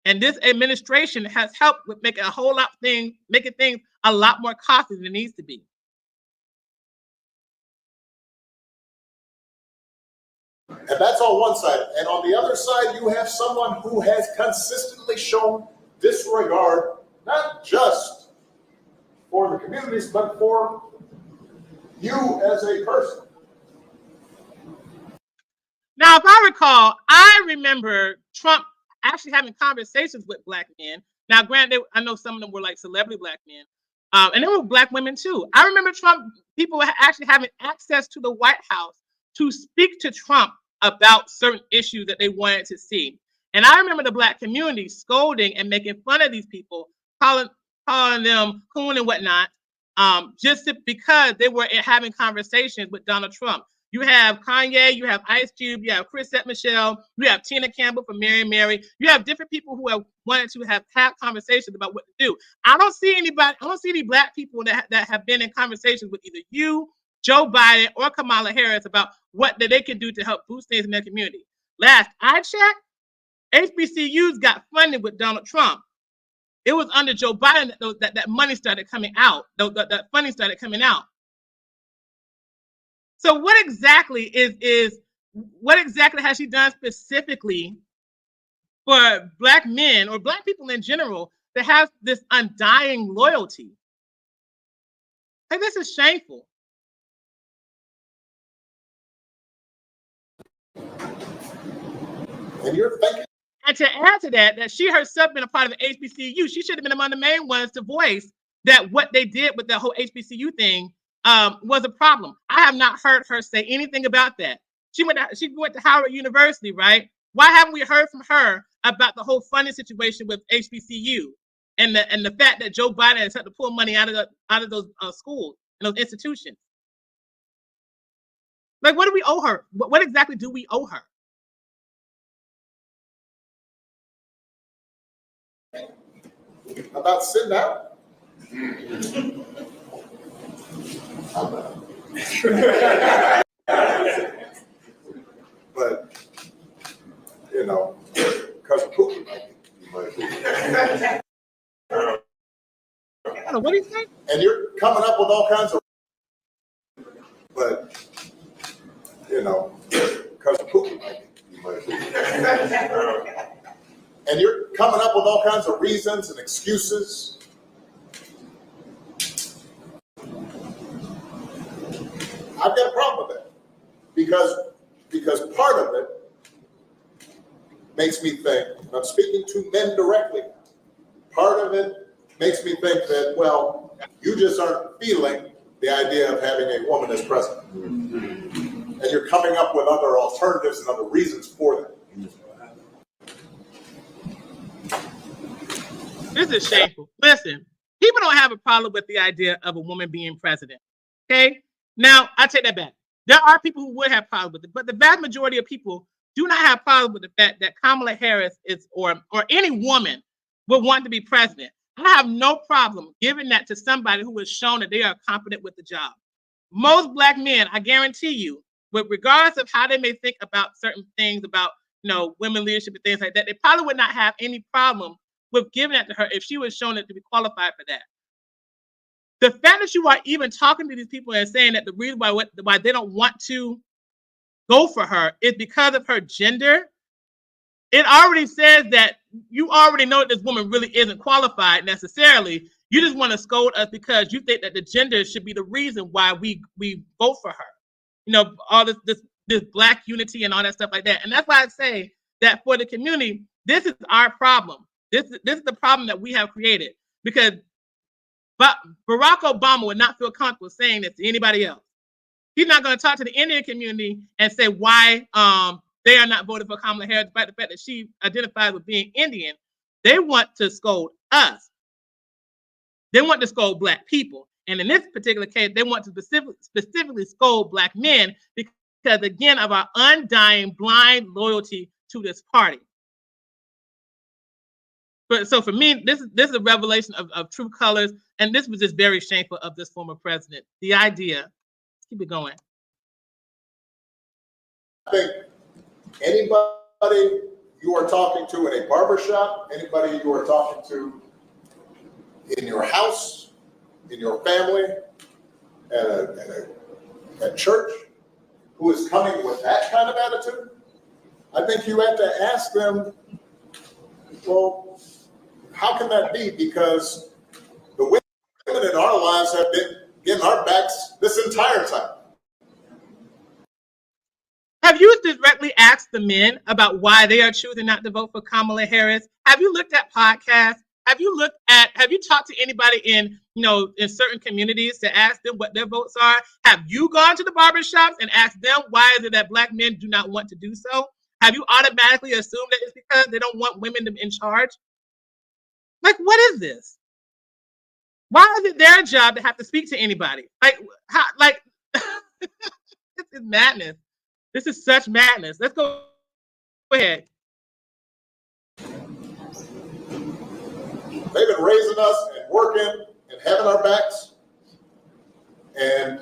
And this administration has helped with making things a lot more costly than it needs to be. And that's on one side. And on the other side, you have someone who has consistently shown disregard, not just for the communities, but for you as a person. Now, if I recall, I remember Trump actually having conversations with black men. Now, granted, I know some of them were like celebrity black men, and there were black women too. I remember people were actually having access to the White House to speak to Trump about certain issues that they wanted to see. And I remember the black community scolding and making fun of these people, calling them coon and whatnot, because they were having conversations with Donald Trump. You have Kanye, you have Ice Cube, you have Chrisette Michelle, you have Tina Campbell from Mary. You have different people who have wanted to have conversations about what to do. I don't see any black people that have been in conversations with either you, Joe Biden, or Kamala Harris about what they can do to help boost things in their community. Last I checked, HBCUs got funded with Donald Trump. It was under Joe Biden that money started coming out, that funding started coming out. So what exactly has she done specifically for black men or black people in general that have this undying loyalty? Like, this is shameful. And you're thinking. And to add to that she herself been a part of the HBCU, she should have been among the main ones to voice that what they did with the whole HBCU thing was a problem. I have not heard her say anything about that. She went to Howard University, right? Why haven't we heard from her about the whole funding situation with HBCU and the fact that Joe Biden has had to pull money out of those schools and those institutions? Like, what do we owe her? What exactly do we owe her? About sitting down. But, because of Pookie, What do you think? And you're coming up with all kinds of, but, because of Pookie, and you're coming up with all kinds of reasons and excuses. I've got a problem with that because part of it makes me think, and I'm speaking to men directly, part of it makes me think that, well, you just aren't feeling the idea of having a woman as president. And you're coming up with other alternatives and other reasons for that. This is shameful. Listen, people don't have a problem with the idea of a woman being president. Okay? Now, I take that back. There are people who would have problems with it, but the vast majority of people do not have problems with the fact that Kamala Harris is, or any woman would want to be president. I have no problem giving that to somebody who has shown that they are competent with the job. Most black men, I guarantee you, with regards of how they may think about certain things about, women leadership and things like that, they probably would not have any problem with giving that to her if she was shown it to be qualified for that. The fact that you are even talking to these people and saying that the reason why they don't want to go for her is because of her gender, it already says that you already know that this woman really isn't qualified necessarily. You just want to scold us because you think that the gender should be the reason why we vote for her. All this black unity and all that stuff like that. And that's why I say that for the community, this is our problem. This is the problem that we have created, because Barack Obama would not feel comfortable saying this to anybody else. He's not going to talk to the Indian community and say why they are not voting for Kamala Harris, despite the fact that she identifies with being Indian. They want to scold us. They want to scold black people. And in this particular case, they want to specifically scold black men because, again, of our undying, blind loyalty to this party. So for me, this is a revelation of true colors, and this was just very shameful of this former president. The idea, let's keep it going. I think anybody you are talking to in a barbershop, anybody you are talking to in your house, in your family, at church, who is coming with that kind of attitude, I think you have to ask them, well, how can that be? Because the women in our lives have been getting our backs this entire time. Have you directly ask the men about why they are choosing not to vote for Kamala Harris? Have you looked at podcasts? Have you talked to anybody in certain communities to ask them what their votes are? Have you gone to the barbershops and asked them why is it that Black men do not want to do so? Have you automatically assumed that it's because they don't want women in charge? Like, what is this? Why is it their job to have to speak to anybody? This is madness. This is such madness. Let's go ahead. They've been raising us and working and having our backs. And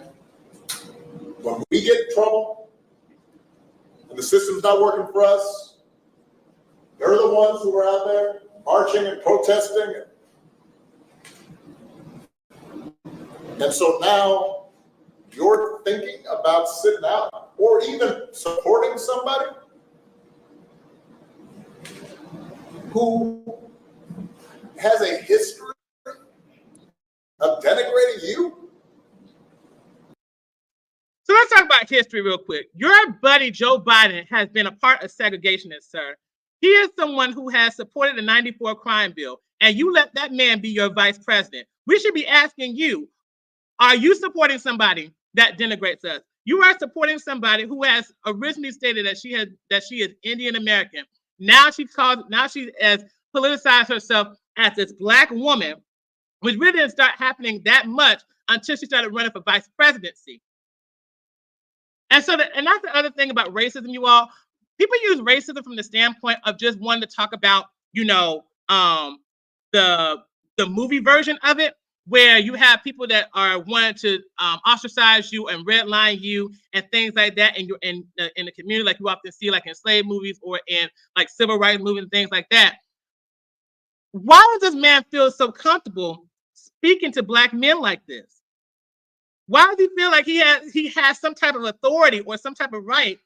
when we get in trouble and the system's not working for us, they're the ones who are out there marching and protesting. And so now you're thinking about sitting out or even supporting somebody who has a history of denigrating you. So let's talk about history real quick. Your buddy Joe Biden has been a part of segregationists, sir. He is someone who has supported the 94 crime bill, and you let that man be your vice president. We should be asking you, are you supporting somebody that denigrates us? You are supporting somebody who has originally stated that she is Indian American. Now she has politicized herself as this Black woman, which really didn't start happening that much until she started running for vice presidency. And so, and that's the other thing about racism, you all. People use racism from the standpoint of just wanting to talk about, the movie version of it, where you have people that are wanting to ostracize you and redline you and things like that in the community, like you often see like in slave movies or in like civil rights movies and things like that. Why does this man feel so comfortable speaking to Black men like this? Why does he feel like he has some type of authority or some type of right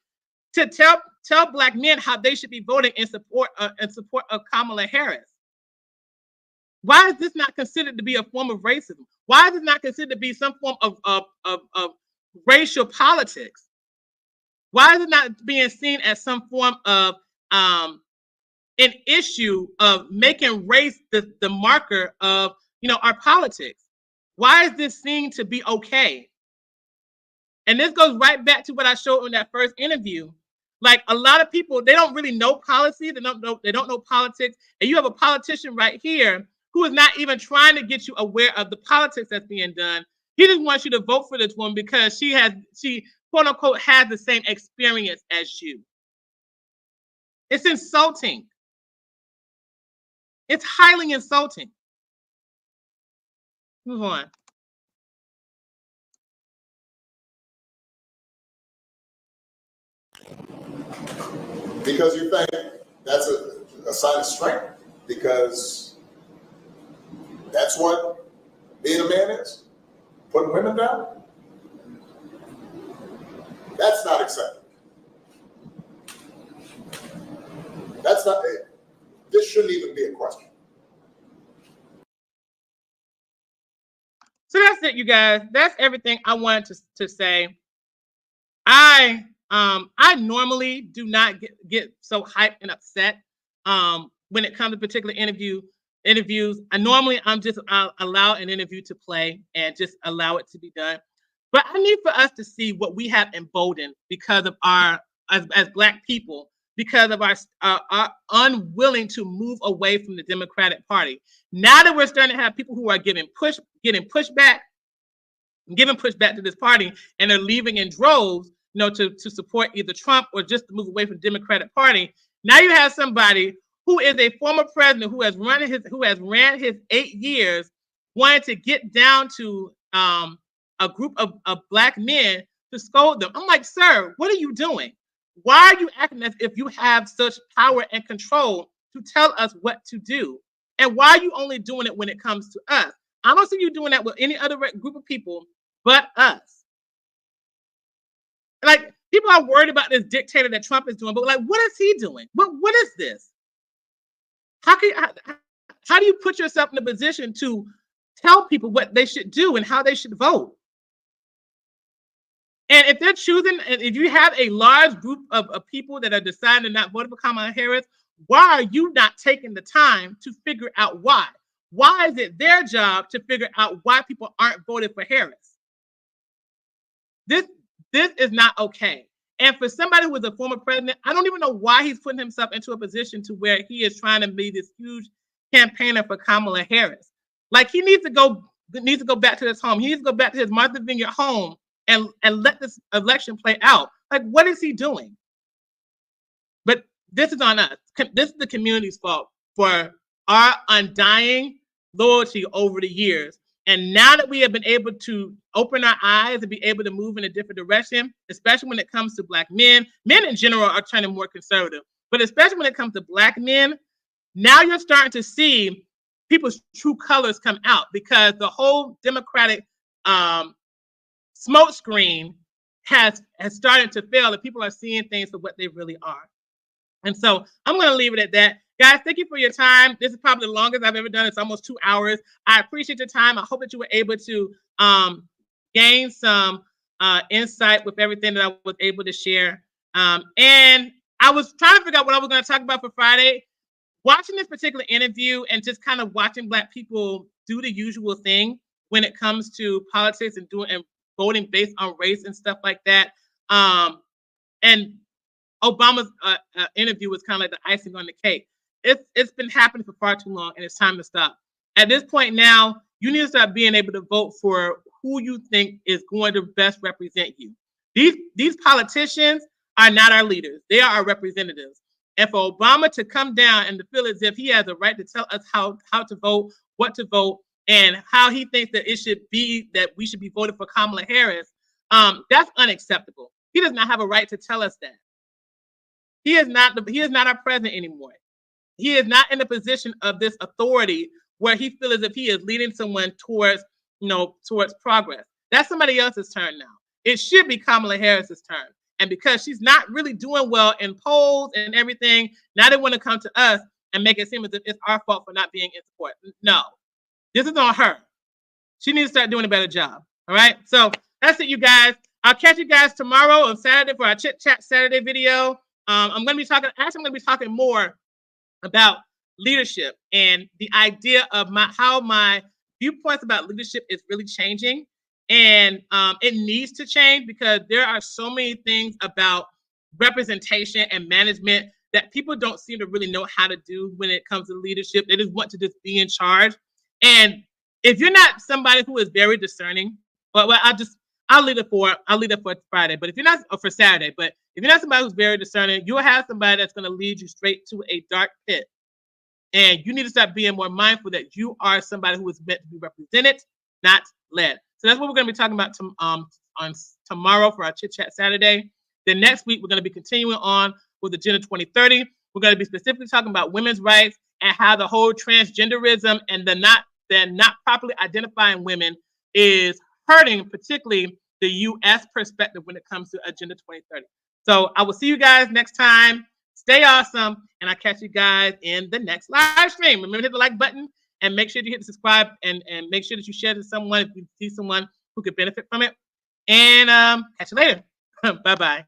to tell Black men how they should be voting in support of Kamala Harris? Why is this not considered to be a form of racism? Why is it not considered to be some form of racial politics? Why is it not being seen as some form of an issue of making race the marker of our politics? Why is this seen to be okay? And this goes right back to what I showed in that first interview. Like, a lot of people, they don't really know policy, they don't know politics, and you have a politician right here who is not even trying to get you aware of the politics that's being done. He just wants you to vote for this woman because she quote unquote has the same experience as you. It's insulting. It's highly insulting. Move on. Because you think that's a sign of strength, because that's what being a man is, putting women down. That's not acceptable. That's not it. This shouldn't even be a question. So that's it, you guys. That's everything I wanted to say. I normally do not get so hyped and upset when it comes to particular interviews. I'm just allow an interview to play and just allow it to be done. But I need for us to see what we have emboldened because of as Black people, because of our unwilling to move away from the Democratic Party. Now that we're starting to have people who are giving pushback to this party, and they're leaving in droves, to support either Trump or just to move away from the Democratic Party. Now you have somebody who is a former president who has ran his 8 years, wanting to get down to a group of Black men to scold them. I'm like, sir, what are you doing? Why are you acting as if you have such power and control to tell us what to do? And why are you only doing it when it comes to us? I don't see you doing that with any other group of people but us. Like, people are worried about this dictator that Trump is doing, but like, what is he doing? What is this? How do you put yourself in a position to tell people what they should do and how they should vote? And if they're choosing, and if you have a large group of people that are deciding to not vote for Kamala Harris, why are you not taking the time to figure out why? Why is it their job to figure out why people aren't voting for Harris? This is not okay. And for somebody who was a former president, I don't even know why he's putting himself into a position to where he is trying to be this huge campaigner for Kamala Harris. Like, he needs to go back to his home. He needs to go back to his Martha Vineyard home and let this election play out. Like, what is he doing? But this is on us. This is the community's fault for our undying loyalty over the years. And now that we have been able to open our eyes and be able to move in a different direction, especially when it comes to Black men in general are turning more conservative, but especially when it comes to Black men, now you're starting to see people's true colors come out, because the whole Democratic smoke screen has started to fail, and people are seeing things for what they really are. And so I'm going to leave it at that. Guys, thank you for your time. This is probably the longest I've ever done. It's almost 2 hours. I appreciate your time. I hope that you were able to gain some insight with everything that I was able to share. And I was trying to figure out what I was going to talk about for Friday. Watching this particular interview and just kind of watching Black people do the usual thing when it comes to politics and voting based on race and stuff like that. And Obama's interview was kind of like the icing on the cake. It's been happening for far too long, and it's time to stop. At this point now, you need to start being able to vote for who you think is going to best represent you. These politicians are not our leaders. They are our representatives. And for Obama to come down and to feel as if he has a right to tell us how to vote, what to vote, and how he thinks that it should be that we should be voting for Kamala Harris, that's unacceptable. He does not have a right to tell us that. He is not our president anymore. He is not in a position of this authority where he feels as if he is leading someone towards progress. That's somebody else's turn now. It should be Kamala Harris's turn. And because she's not really doing well in polls and everything, now they want to come to us and make it seem as if it's our fault for not being in support. No, this is on her. She needs to start doing a better job. All right. So that's it, you guys. I'll catch you guys tomorrow on Saturday for our Chit Chat Saturday video. I'm going to be talking more about leadership and the idea of how my viewpoints about leadership is really changing. And it needs to change, because there are so many things about representation and management that people don't seem to really know how to do when it comes to leadership. They just want to just be in charge. And if you're not somebody who is very discerning, well, I'll leave it for Friday. But if you're not, or for Saturday, but if you're not somebody who's very discerning, you'll have somebody that's going to lead you straight to a dark pit. And you need to start being more mindful that you are somebody who is meant to be represented, not led. So that's what we're going to be talking about on tomorrow for our Chit Chat Saturday. Then next week, we're going to be continuing on with Agenda 2030. We're going to be specifically talking about women's rights and how the whole transgenderism and the not properly identifying women is hurting, particularly the U.S. perspective when it comes to Agenda 2030. So I will see you guys next time. Stay awesome, and I'll catch you guys in the next live stream. Remember to hit the like button, and make sure you hit the subscribe, and make sure that you share to someone if you see someone who could benefit from it. And catch you later. Bye-bye.